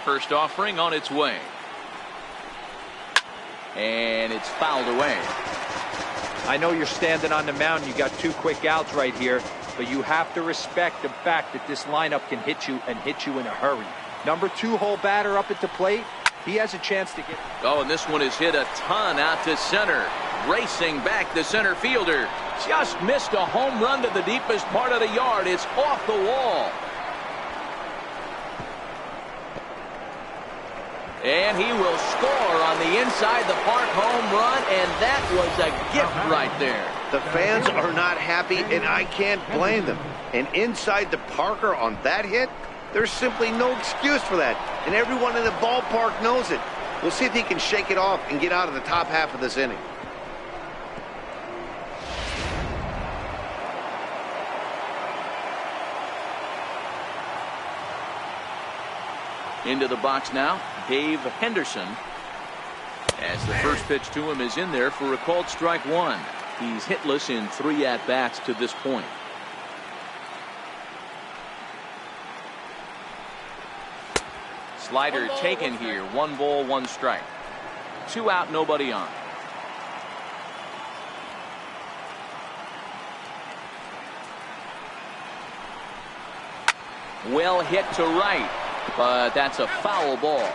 First offering on its way. And it's fouled away. I know you're standing on the mound. You got 2 quick outs right here, but you have to respect the fact that this lineup can hit you and hit you in a hurry. Number 2 hole batter up at the plate. He has a chance to get. Oh, and this one is hit a ton out to center. Racing back the center fielder. Just missed a home run to the deepest part of the yard. It's off the wall. And he will score on the inside the park home run, and that was a gift right there. The fans are not happy, and I can't blame them. And inside the Parker on that hit, there's simply no excuse for that. And everyone in the ballpark knows it. We'll see if he can shake it off and get out of the top half of this inning. Into the box now, Dave Henderson. As the first pitch to him is in there for a called strike 1. He's hitless in 3 at-bats to this point. Slider taken here. 1 ball, 1 strike. 2 out, nobody on. Well hit to right, but that's a foul ball.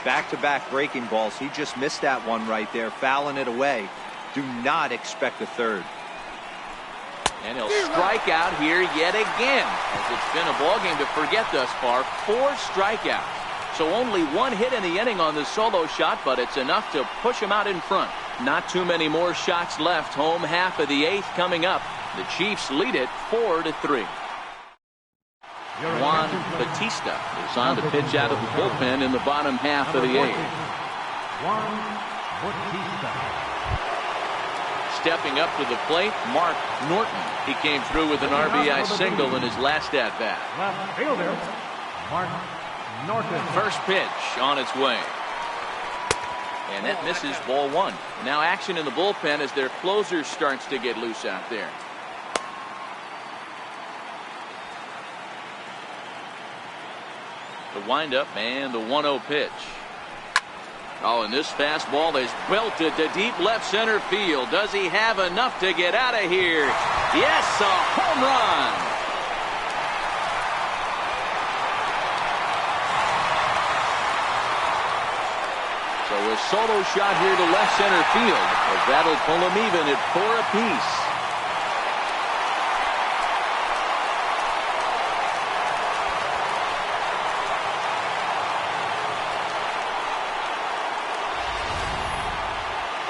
Back-to-back breaking balls. He just missed that one right there, fouling it away. Do not expect a third. And he'll strike out here yet again, as it's been a ball game to forget thus far. 4 strikeouts. So only 1 hit in the inning on the solo shot, but it's enough to push him out in front. Not too many more shots left. Home half of the 8th coming up. The Chiefs lead it 4-3. Juan Batista is on to pitch out of the bullpen in the bottom half of the 8th. Juan Batista. Stepping up to the plate, Mark Norton. He came through with an RBI single in his last at-bat. Left fielder, Mark Norton. First pitch on its way. And that misses, ball 1. Now action in the bullpen as their closer starts to get loose out there. The windup and the 1-0 pitch. Oh, and this fastball is belted to deep left center field. Does he have enough to get out of here? Yes, a home run. So a solo shot here to left center field, but that'll pull him even at 4 apiece.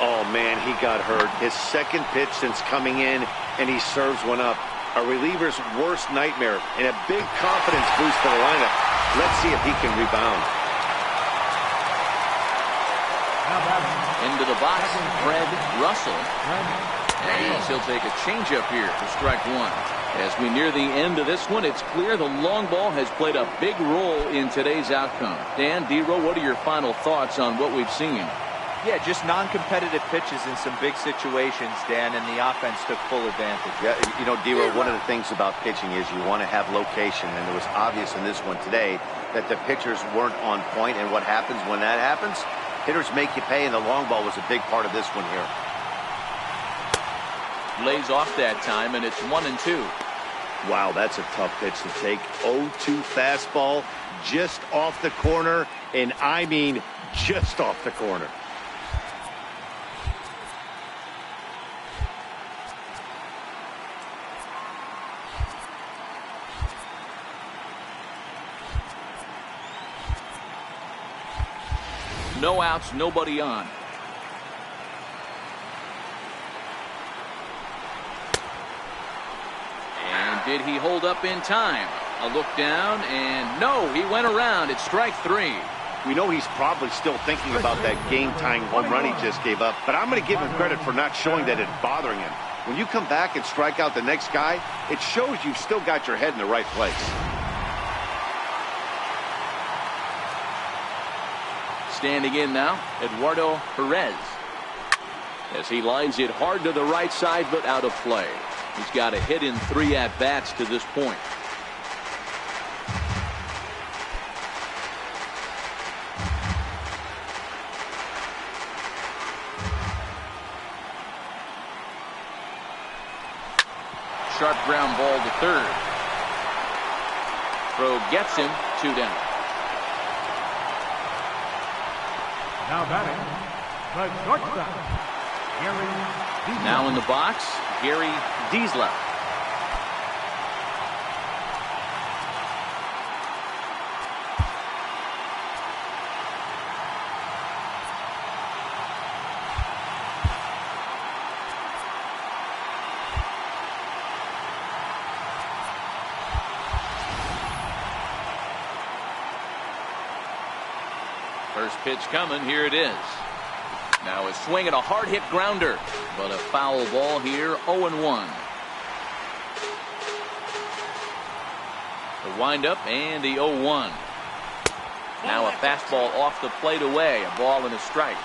Oh, man, he got hurt. His second pitch since coming in, and he serves one up. A reliever's worst nightmare, and a big confidence boost for the lineup. Let's see if he can rebound. Into the box, Fred Russell. And he'll take a changeup here for strike 1. As we near the end of this one, it's clear the long ball has played a big role in today's outcome. Dan, D-Row, what are your final thoughts on what we've seen? Yeah, just non-competitive pitches in some big situations, Dan, and the offense took full advantage. Yeah, you know, D-Row, one of the things about pitching is you want to have location, and it was obvious in this one today that the pitchers weren't on point, and what happens when that happens? Hitters make you pay, and the long ball was a big part of this one here. Lays off that time, and it's 1-2. Wow, that's a tough pitch to take. 0-2 fastball just off the corner, and I mean just off the corner. No outs, nobody on. And did he hold up in time? A look down, and no, he went around. It's strike 3. We know he's probably still thinking about that game-tying home run he just gave up, but I'm going to give him credit for not showing that it's bothering him. When you come back and strike out the next guy, it shows you've still got your head in the right place. Standing in now, Eduardo Perez. As he lines it hard to the right side, but out of play. He's got a hit in 3 at-bats to this point. Sharp ground ball to third. Throw gets him, 2 down. Now batting, the shortstop, Gary Diesler. Now in the box, Gary Diesler. First pitch coming, here it is. Now a swing and a hard hit grounder, but a foul ball here, 0-1. The windup and the 0-1. Now a fastball off the plate away, a ball and a strike.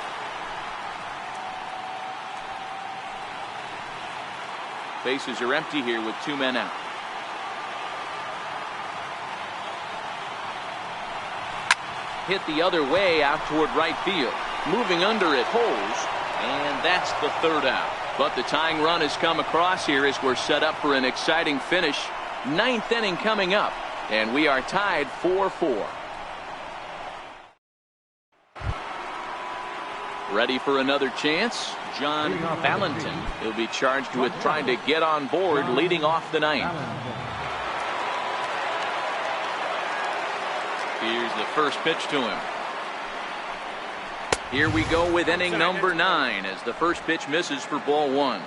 Bases are empty here with 2 men out. Hit the other way out toward right field. Moving under it, Holmes, and that's the 3rd out. But the tying run has come across here as we're set up for an exciting finish. 9th inning coming up, and we are tied 4-4. Ready for another chance? John Valentin. He'll be charged with trying to get on board leading off the 9th. Here's the first pitch to him. Here we go with inning number 9 as the first pitch misses for ball 1.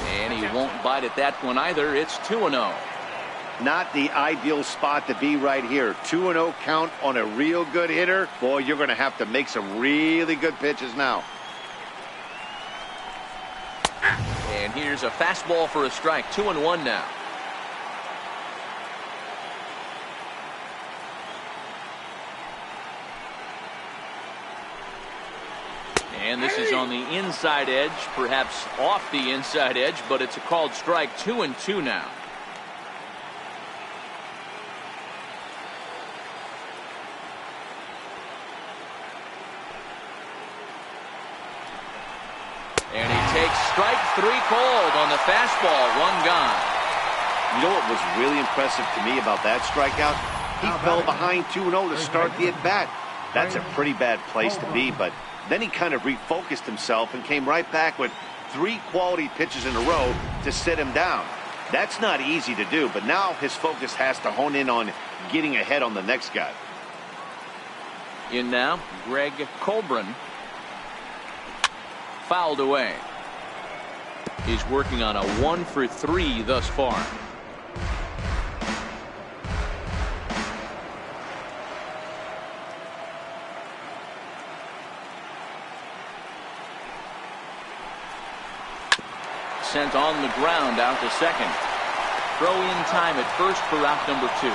And he won't bite at that one either. It's 2-0. Not the ideal spot to be right here. 2-0 count on a real good hitter. Boy, you're going to have to make some really good pitches now. And here's a fastball for a strike. 2-1 now. And this is on the inside edge, perhaps off the inside edge, but it's a called strike. 2-2 now. And he takes strike 3 called on the fastball. 1 gone. You know what was really impressive to me about that strikeout? He fell behind 2-0 to start the at-bat. That's a pretty bad place to be, but then he kind of refocused himself and came right back with 3 quality pitches in a row to sit him down. That's not easy to do, but now his focus has to hone in on getting ahead on the next guy. In now, Greg Colburn. Fouled away. He's working on a 1 for 3 thus far. Sent on the ground out to second. Throw in time at first for out number 2.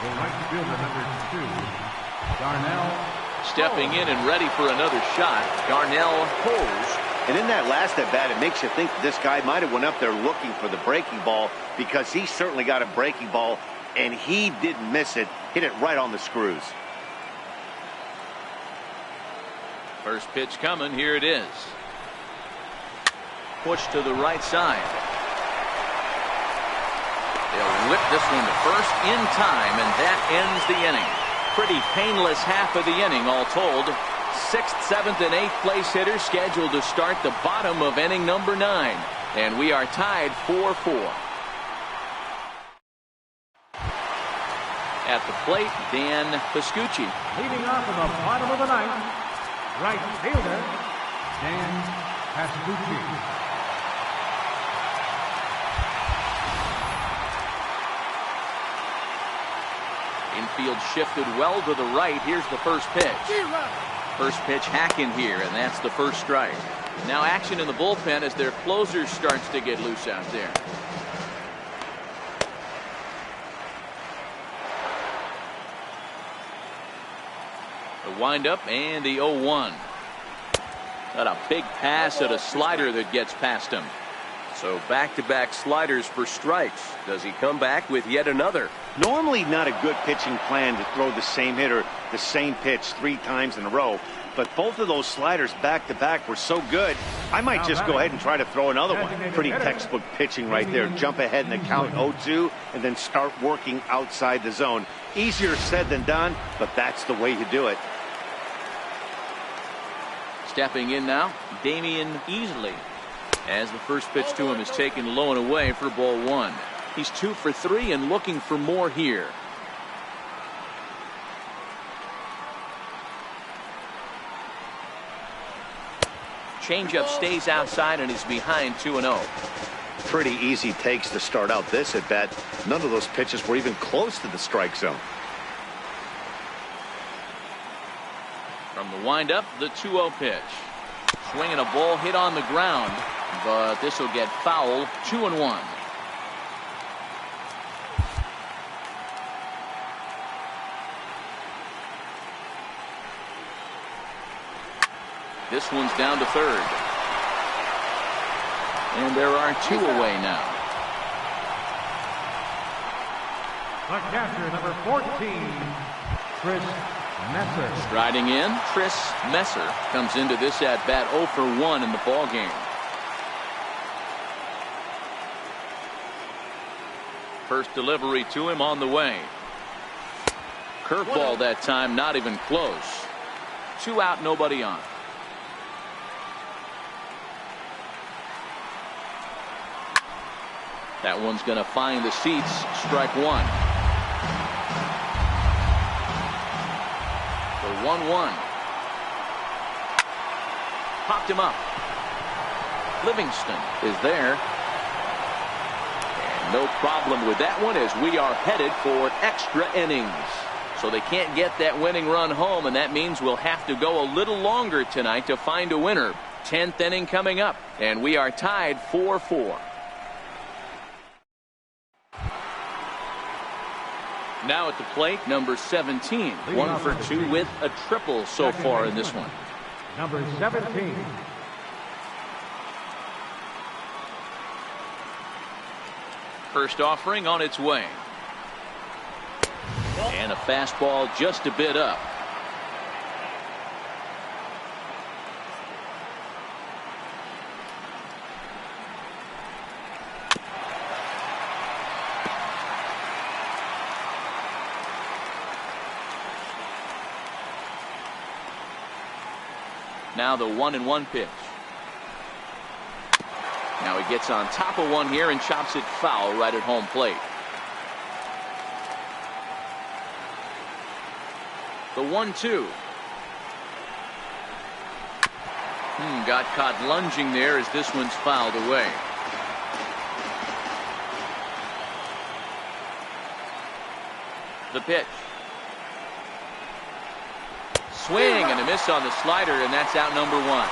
The right fielder, number 2, Darnell. Stepping in and ready for another shot, Darnell Holmes. And in that last at bat, it makes you think that this guy might have went up there looking for the breaking ball, because he certainly got a breaking ball and he didn't miss it. Hit it right on the screws. First pitch coming. Here it is. Push to the right side. They'll whip this one to first in time, and that ends the inning. Pretty painless half of the inning all told. 6th, 7th, and 8th place hitters scheduled to start the bottom of inning number 9. And we are tied 4-4. At the plate, Dan Piscucci. Leading off in the bottom of the 9th, right fielder, Dan Piscucci. Outfield shifted well to the right. Here's the first pitch. First pitch hacking here, and that's the first strike. Now action in the bullpen as their closer starts to get loose out there. The windup and the 0-1. Got a big pass at a slider that gets past him. So back-to-back sliders for strikes. Does he come back with yet another? Normally not a good pitching plan to throw the same hitter the same pitch 3 times in a row, but both of those sliders back-to-back were so good, I might just go ahead and try to throw another one. Pretty textbook pitching right there. Jump ahead in the count 0-2 and then start working outside the zone. Easier said than done, but that's the way to do it. Stepping in now, Damian Easley, as the first pitch to him is taken low and away for ball 1. He's 2 for 3 and looking for more here. Changeup stays outside and is behind 2-0. Pretty easy takes to start out this at bat. None of those pitches were even close to the strike zone. From the windup, the 2-0 pitch. Swinging a ball hit on the ground, but this will get foul. 2-1. This one's down to third. And there are 2 away now. The catcher, number 14, Triscuitt Messmer. Striding in, Triscuitt Messmer comes into this at bat 0 for 1 in the ball game. First delivery to him on the way. Curveball that time, not even close. 2 out, nobody on. That one's going to find the seats. Strike 1. The 1-1. Popped him up. Livingston is there. And no problem with that one as we are headed for extra innings. So they can't get that winning run home, and that means we'll have to go a little longer tonight to find a winner. 10th inning coming up, and we are tied 4-4. Now at the plate, number 17. 1 for 2 with a triple so far in this one. Number 17. First offering on its way. And a fastball just a bit up. Now the 1-1 pitch. Now he gets on top of one here and chops it foul right at home plate. The 1-2. Got caught lunging there as this one's fouled away. The pitch. Swing and a miss on the slider, and that's out number 1.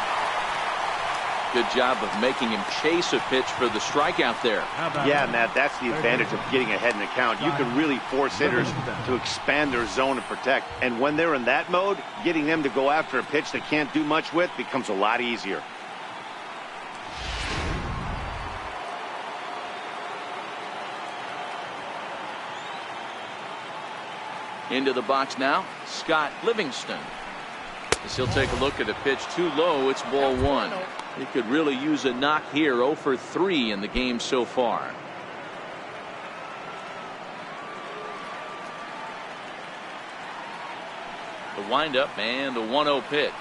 Good job of making him chase a pitch for the strikeout there. Yeah, Matt, that's the advantage of getting ahead in the count. You can really force hitters to expand their zone and protect. And when they're in that mode, getting them to go after a pitch they can't do much with becomes a lot easier. Into the box now, Scott Livingston. As he'll take a look at the pitch too low, it's ball 1. He could really use a knock here. 0 for 3 in the game so far. The windup and the 1-0 pitch.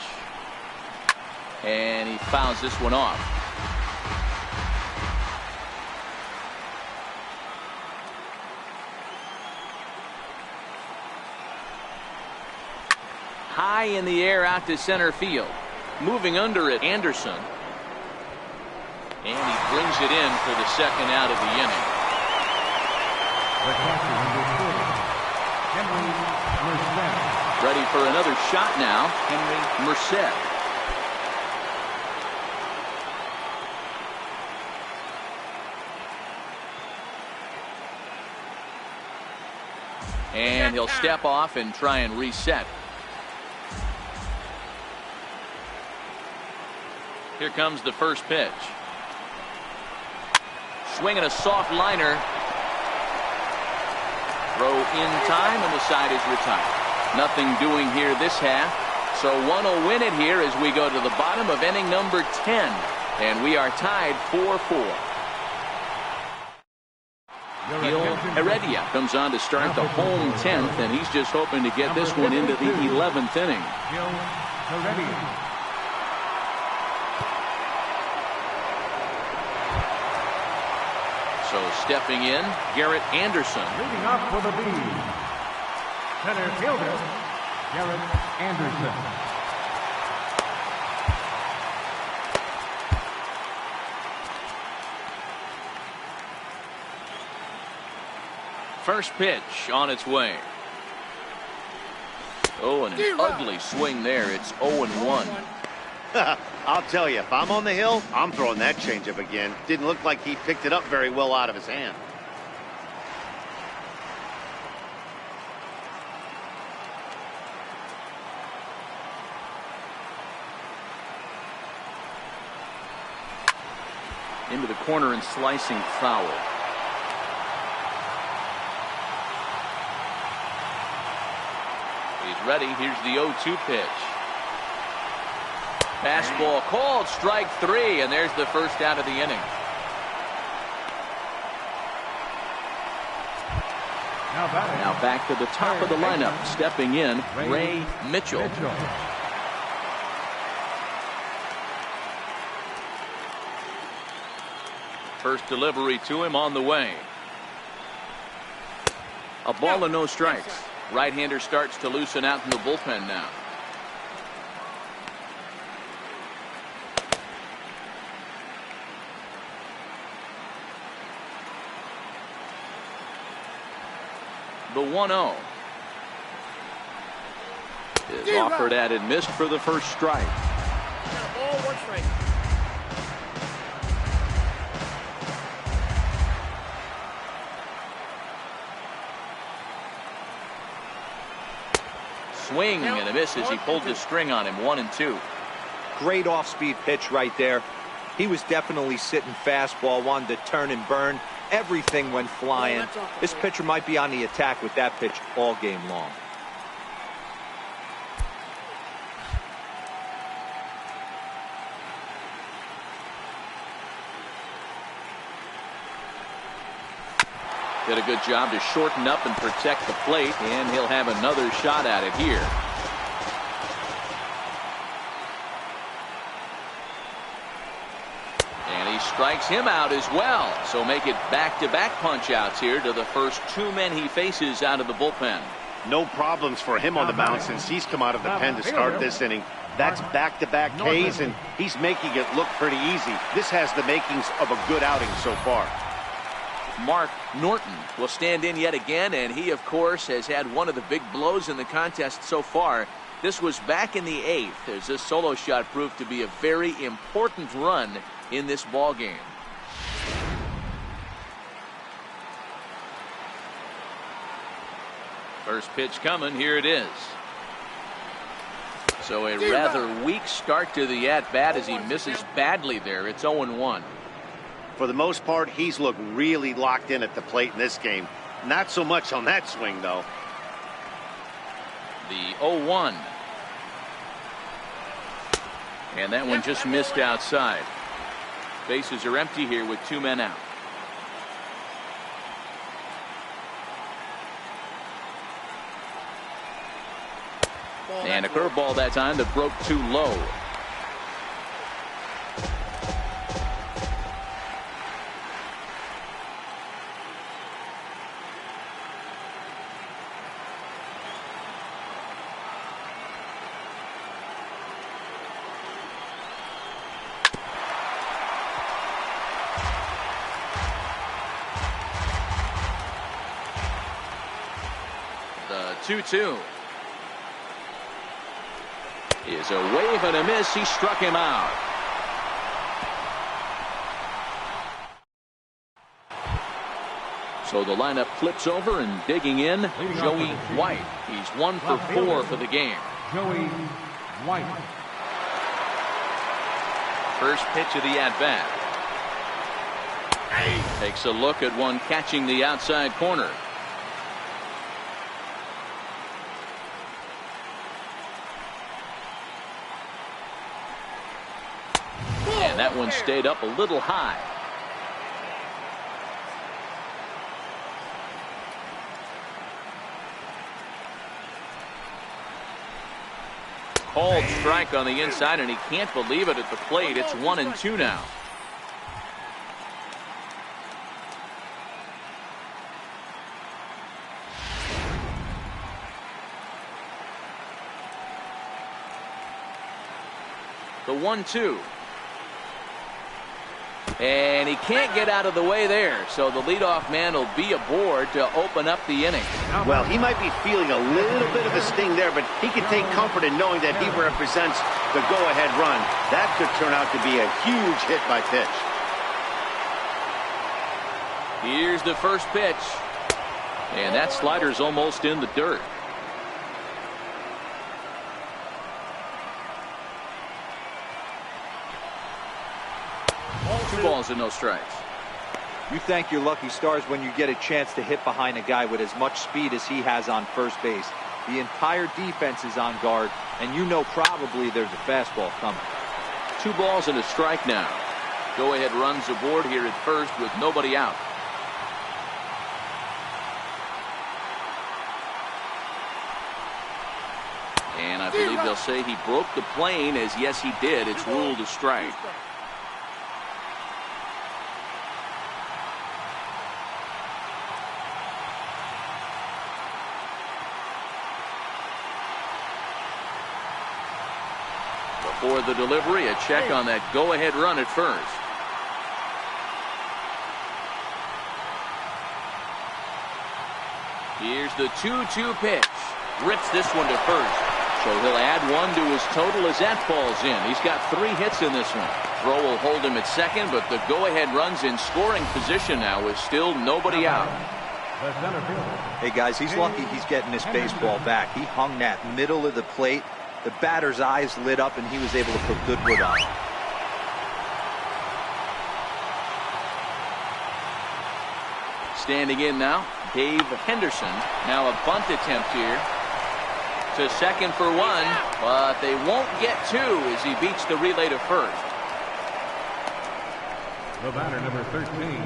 And he fouls this one off. High in the air out to center field. Moving under it, Anderson. And he brings it in for the second out of the inning. The catcher, number 40, Henry Ready for another shot now, Henry Merced. And he'll step off and try and reset. Here comes the first pitch. Swinging a soft liner. Throw in time, and the side is retired. Nothing doing here this half. So one will win it here as we go to the bottom of inning number 10. And we are tied 4-4. Gil Heredia comes on to start the home 10th, and he's just hoping to get this one into the 11th inning. Gil Heredia. So stepping in, Garrett Anderson. Leading up for the Bees, center fielder, Garrett Anderson. First pitch on its way. Oh, and an ugly swing there. It's 0-1. I'll tell you, if I'm on the hill, I'm throwing that changeup again. Didn't look like he picked it up very well out of his hand. Into the corner and slicing foul. He's ready. Here's the 0-2 pitch. Fastball called, strike 3, and there's the first out of the inning. Now back to the top of the lineup, stepping in, Ray Mitchell. First delivery to him on the way. A ball and no strikes. Right-hander starts to loosen out in the bullpen now. The 1-0 is offered at and missed for the first strike. Ball, 1 strike. Swing and a miss as he pulled the string on him. 1-2. Great off-speed pitch right there. He was definitely sitting fastball, wanted to turn and burn. Everything went flying. This pitcher might be on the attack with that pitch all game long. Did a good job to shorten up and protect the plate, and he'll have another shot at it here. And he strikes him out as well. So make it back-to-back punch-outs here to the first 2 men he faces out of the bullpen. No problems for him on the mound since he's come out of the pen to start this inning. That's back-to-back Ks, and he's making it look pretty easy. This has the makings of a good outing so far. Mark Norton will stand in yet again, and he, of course, has had one of the big blows in the contest so far. This was back in the 8th, as this solo shot proved to be a very important run in this ball game. First pitch coming. Here it is. So a rather weak start to the at-bat as he misses badly there. It's 0-1. For the most part, he's looked really locked in at the plate in this game. Not so much on that swing, though. The 0-1. And that one just missed outside. Bases are empty here with 2 men out. And a curveball that time that broke too low. The 2-2. is a wave and a miss. He struck him out. So the lineup flips over, and digging in, Joey White. He's 1 for 4 for the game. Joey White. First pitch of the at-bat. Takes a look at one catching the outside corner. And that one stayed up a little high. Called strike on the inside, and he can't believe it at the plate. It's 1-2 now. The 1-2. And he can't get out of the way there, so the leadoff man will be aboard to open up the inning. Well, he might be feeling a little bit of a sting there, but he can take comfort in knowing that he represents the go-ahead run. That could turn out to be a huge hit by pitch. Here's the first pitch. And that slider's almost in the dirt. Two balls and no strikes. You thank your lucky stars when you get a chance to hit behind a guy with as much speed as he has on first base. The entire defense is on guard, and you know probably there's a fastball coming. 2 balls and a strike now. Go ahead runs aboard here at first with nobody out. And I believe they'll say he broke the plane, as yes he did. It's ruled a strike. For the delivery, a check on that go-ahead run at first. Here's the 2-2 pitch. Rips this one to first. So he'll add 1 to his total as that falls in. He's got 3 hits in this one. Throw will hold him at second, but the go-ahead run's in scoring position now with still nobody out. Hey guys, he's lucky he's getting this baseball back. He hung that middle of the plate. The batter's eyes lit up, and he was able to put good wood on it. Standing in now, Dave Henderson. Now a bunt attempt here. To second for 1, but they won't get 2 as he beats the relay to first. The batter, number 13.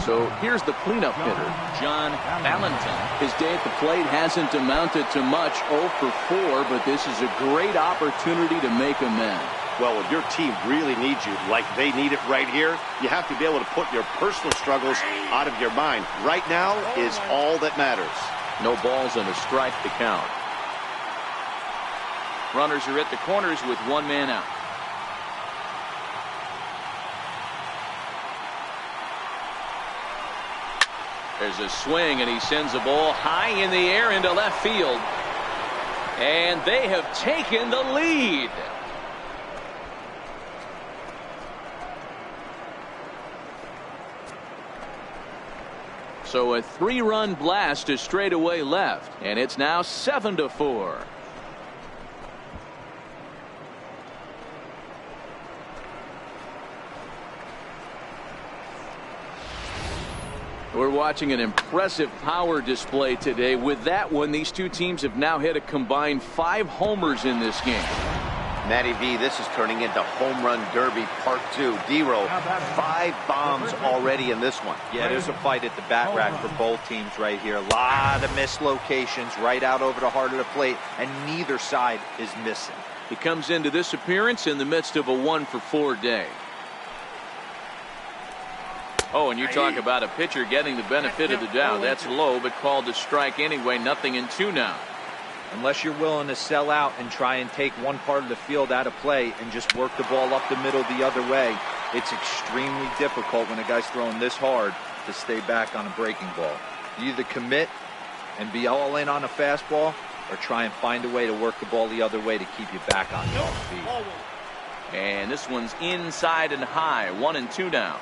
So here's the cleanup hitter, John Valentin. His day at the plate hasn't amounted to much, 0 for 4, but this is a great opportunity to make amends. Well, when your team really needs you, like they need it right here, you have to be able to put your personal struggles out of your mind. Right now is all that matters. No balls and a strike to count. Runners are at the corners with 1 man out. There's a swing, and he sends a ball high in the air into left field. And they have taken the lead. So a 3-run blast to straightaway left, and it's now 7-4. We're watching an impressive power display today. With that one, these two teams have now hit a combined 5 homers in this game. Matty V, this is turning into home run derby part 2. D-Row, 5 bombs already in this one. Yeah, there's a fight at the bat rack for both teams right here. A lot of mislocations right out over the heart of the plate, and neither side is missing. He comes into this appearance in the midst of a 1 for 4 day. Oh, and you talk about a pitcher getting the benefit of the doubt. That's low, but called a strike anyway. 0-2 now. Unless you're willing to sell out and try and take one part of the field out of play and just work the ball up the middle the other way, it's extremely difficult when a guy's throwing this hard to stay back on a breaking ball. You either commit and be all in on a fastball, or try and find a way to work the ball the other way to keep you back on your feet. And this one's inside and high. 1-2 now.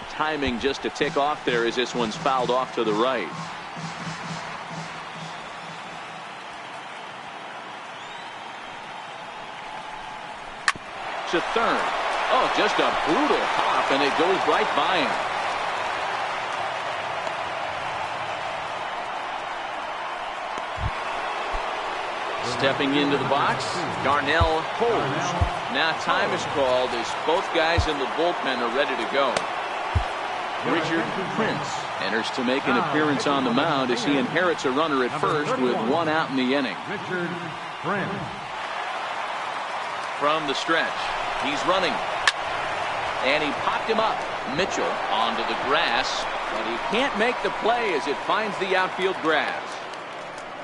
Timing just to tick off there as this one's fouled off to the right. To third. Oh, just a brutal hop, and it goes right by him. Stepping into the box, Darnell holds. Now time is called as both guys in the bullpen are ready to go. Richard Prince enters to make an appearance on the mound as he inherits a runner at first with 1 out in the inning. Richard Prince. From the stretch, he's running. And he popped him up. Mitchell onto the grass, but he can't make the play as it finds the outfield grass.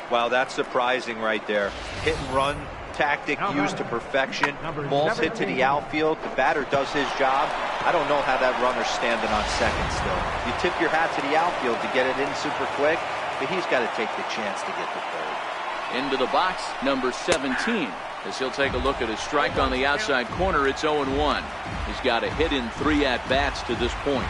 Wow, that's surprising right there. Hit and run tactic used to perfection. Balls hit to the outfield. The batter does his job. I don't know how that runner's standing on second still. You tip your hat to the outfield to get it in super quick, but he's got to take the chance to get the third. Into the box, number 17. As he'll take a look at his strike on the outside corner, it's 0-1. He's got a hit in 3 at-bats to this point.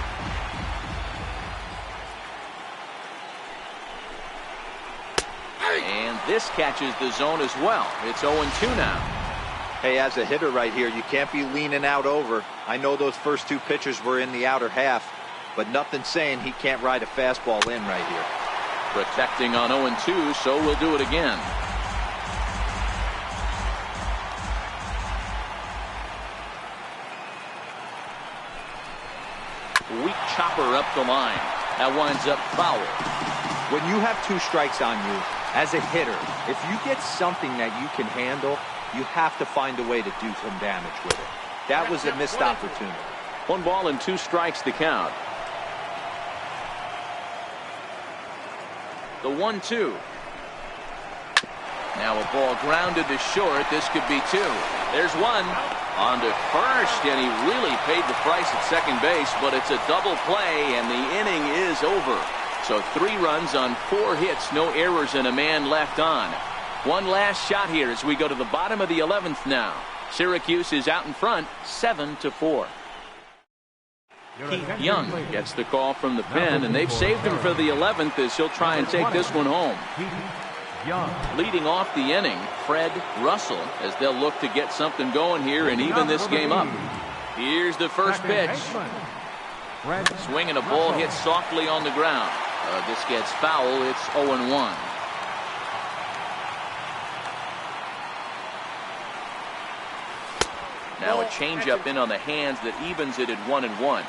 And this catches the zone as well. It's 0-2 now. Hey, as a hitter right here, you can't be leaning out over. I know those first 2 pitches were in the outer half, but nothing saying he can't ride a fastball in right here. Protecting on 0-2, so we'll do it again. Weak chopper up the line. That winds up foul. When you have 2 strikes on you, as a hitter, if you get something that you can handle, you have to find a way to do some damage with it. That was a missed opportunity. 1 ball and 2 strikes to count. The 1-2. Now a ball grounded to short. This could be 2. There's 1. On to first, and he really paid the price at second base, but it's a double play, and the inning is over. So 3 runs on 4 hits, no errors, and a man left on. One last shot here as we go to the bottom of the 11th now. Syracuse is out in front, 7-4. Keith Young gets the call from the pen, and they've saved him for the 11th as he'll try and take this one home. Leading off the inning, Fred Russell, as they'll look to get something going here and even this game up. Here's the first pitch. Swinging a ball hit softly on the ground. This gets foul. It's 0-1. Now a changeup in on the hands that evens it at 1-1.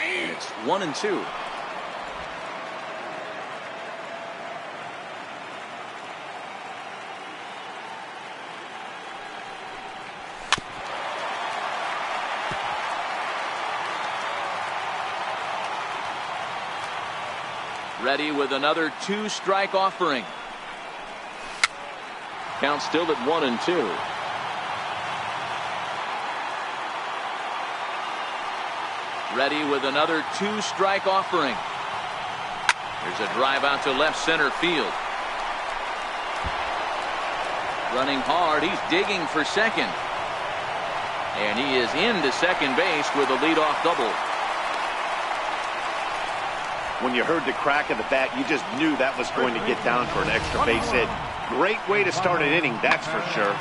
It's 1-2. Ready with another 2-strike offering. Count still at 1-2. Ready with another 2-strike offering. There's a drive out to left center field. Running hard, he's digging for second. And he is into second base with a leadoff double. When you heard the crack of the bat, you just knew that was going to get down for an extra base hit. Great way to start an inning, that's for sure.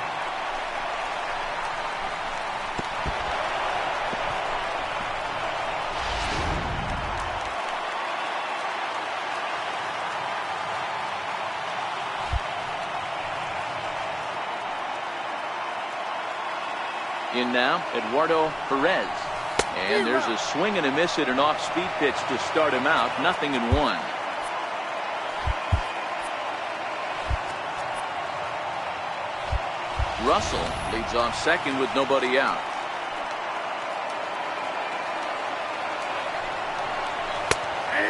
In now, Eduardo Perez. And there's a swing and a miss at an off-speed pitch to start him out. 0-1. Russell leads off second with nobody out.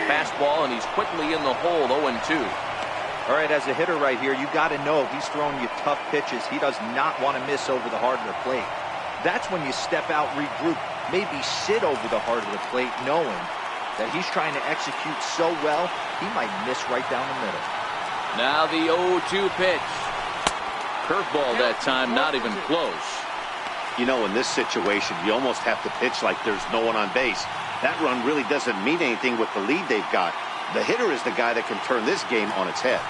Fastball, and he's quickly in the hole. 0-2. All right, as a hitter right here, you got to know if he's throwing you tough pitches, he does not want to miss over the heart of the plate. That's when you step out, regroup, maybe sit over the heart of the plate, knowing that he's trying to execute so well, he might miss right down the middle. Now the 0-2 pitch. Curveball that time, not even close. You know, in this situation, you almost have to pitch like there's no one on base. That run really doesn't mean anything with the lead they've got. The hitter is the guy that can turn this game on its head.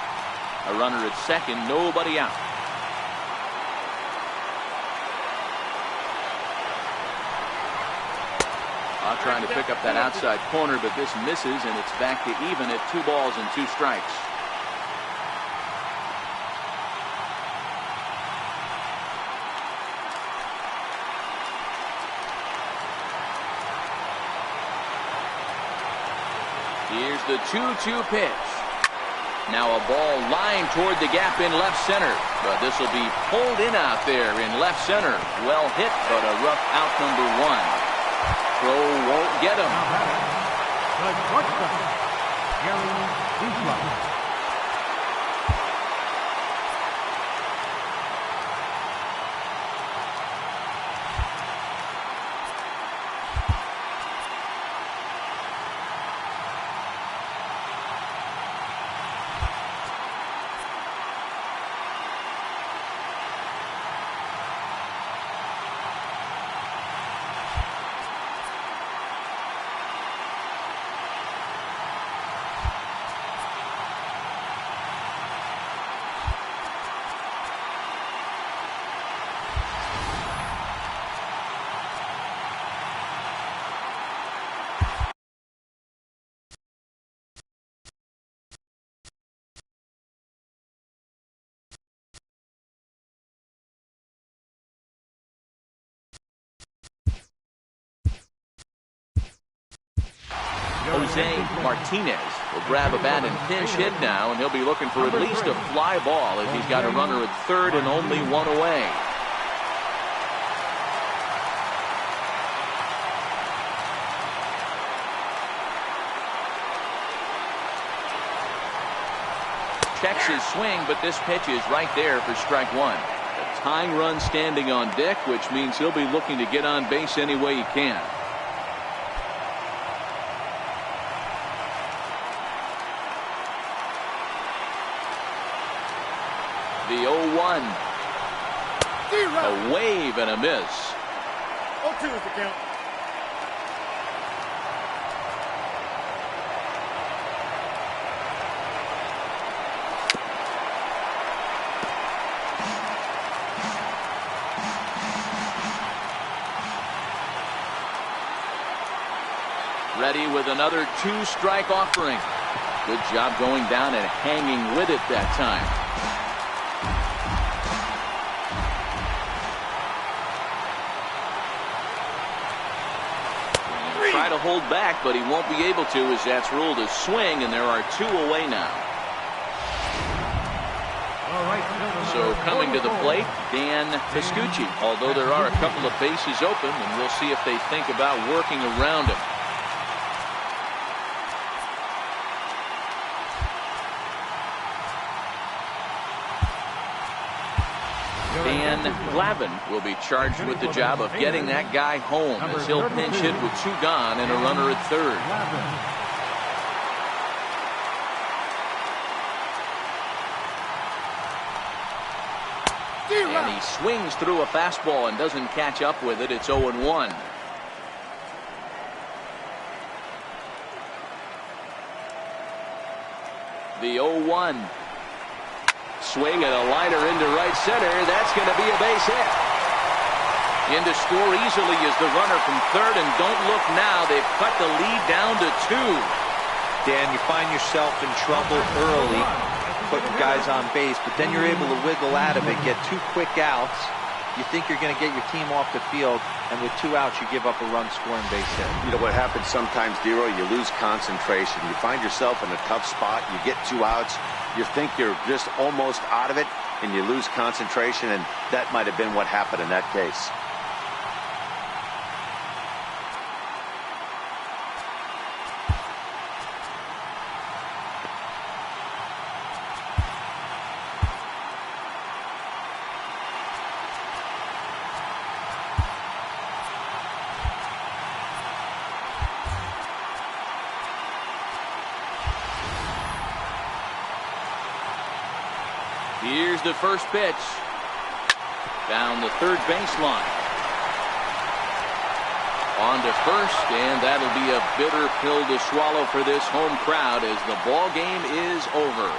A runner at second, nobody out. Trying to pick up that outside corner, but this misses, and it's back to even at 2 balls and 2 strikes. Here's the 2-2 pitch. Now a ball lined toward the gap in left center, but this will be pulled in out there in left center. Well hit, but a rough out, number 1. Throw won't get him. The shortstop, Gary. Jose Martinez will grab a bat and pinch hit now, and he'll be looking for at least a fly ball as he's got a runner at third and only 1 away. Checks his swing, but this pitch is right there for strike 1. A tying run standing on deck, which means he'll be looking to get on base any way he can. The 0-1. A wave and a miss. 0-2 is the count. Ready with another 2-strike offering. Good job going down and hanging with it that time. Try to hold back, but he won't be able to, as that's ruled a swing, and there are 2 away now. So coming to the plate, Dan Triscuitt, although there are a couple of bases open, and we'll see if they think about working around him. Dan Glavin will be charged with the job of getting that guy home, as he'll pinch hit with 2 gone and a runner at third. And he swings through a fastball and doesn't catch up with it. It's 0-1. The 0-1. Swing and a liner into right center. That's going to be a base hit. In to score easily is the runner from third, and don't look now. They've cut the lead down to 2. Dan, you find yourself in trouble early, putting guys on base, but then you're able to wiggle out of it, get 2 quick outs. You think you're going to get your team off the field, and with 2 outs, you give up a run-scoring base hit. You know what happens sometimes, Dero? You lose concentration. You find yourself in a tough spot. You get 2 outs. You think you're just almost out of it, and you lose concentration, and that might have been what happened in that case. Here's the first pitch. Down the third baseline. On to first, and that'll be a bitter pill to swallow for this home crowd as the ball game is over.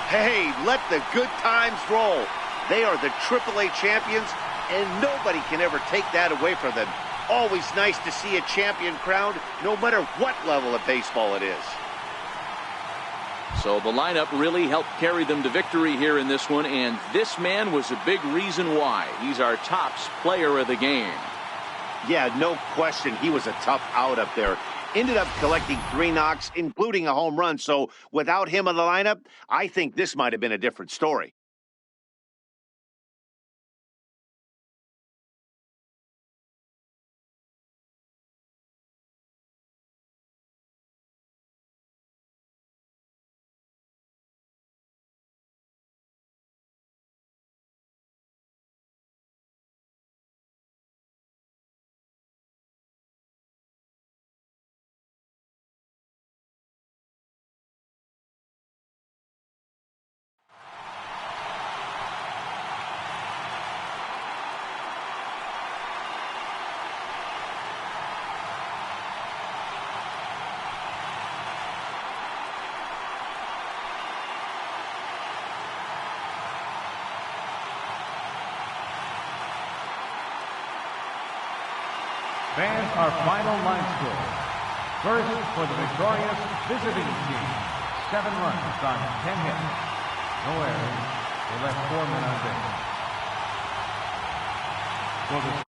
Hey, let the good times roll. They are the AAA champions, and nobody can ever take that away from them. Always nice to see a champion crowned, no matter what level of baseball it is. So the lineup really helped carry them to victory here in this one, and this man was a big reason why. He's our tops player of the game. Yeah, no question, he was a tough out up there. Ended up collecting 3 knocks, including a home run. So without him in the lineup, I think this might have been a different story. Fans, our final line score. First, for the victorious visiting team, 7 runs on 10 hits. No errors. They left 4 men on base. For the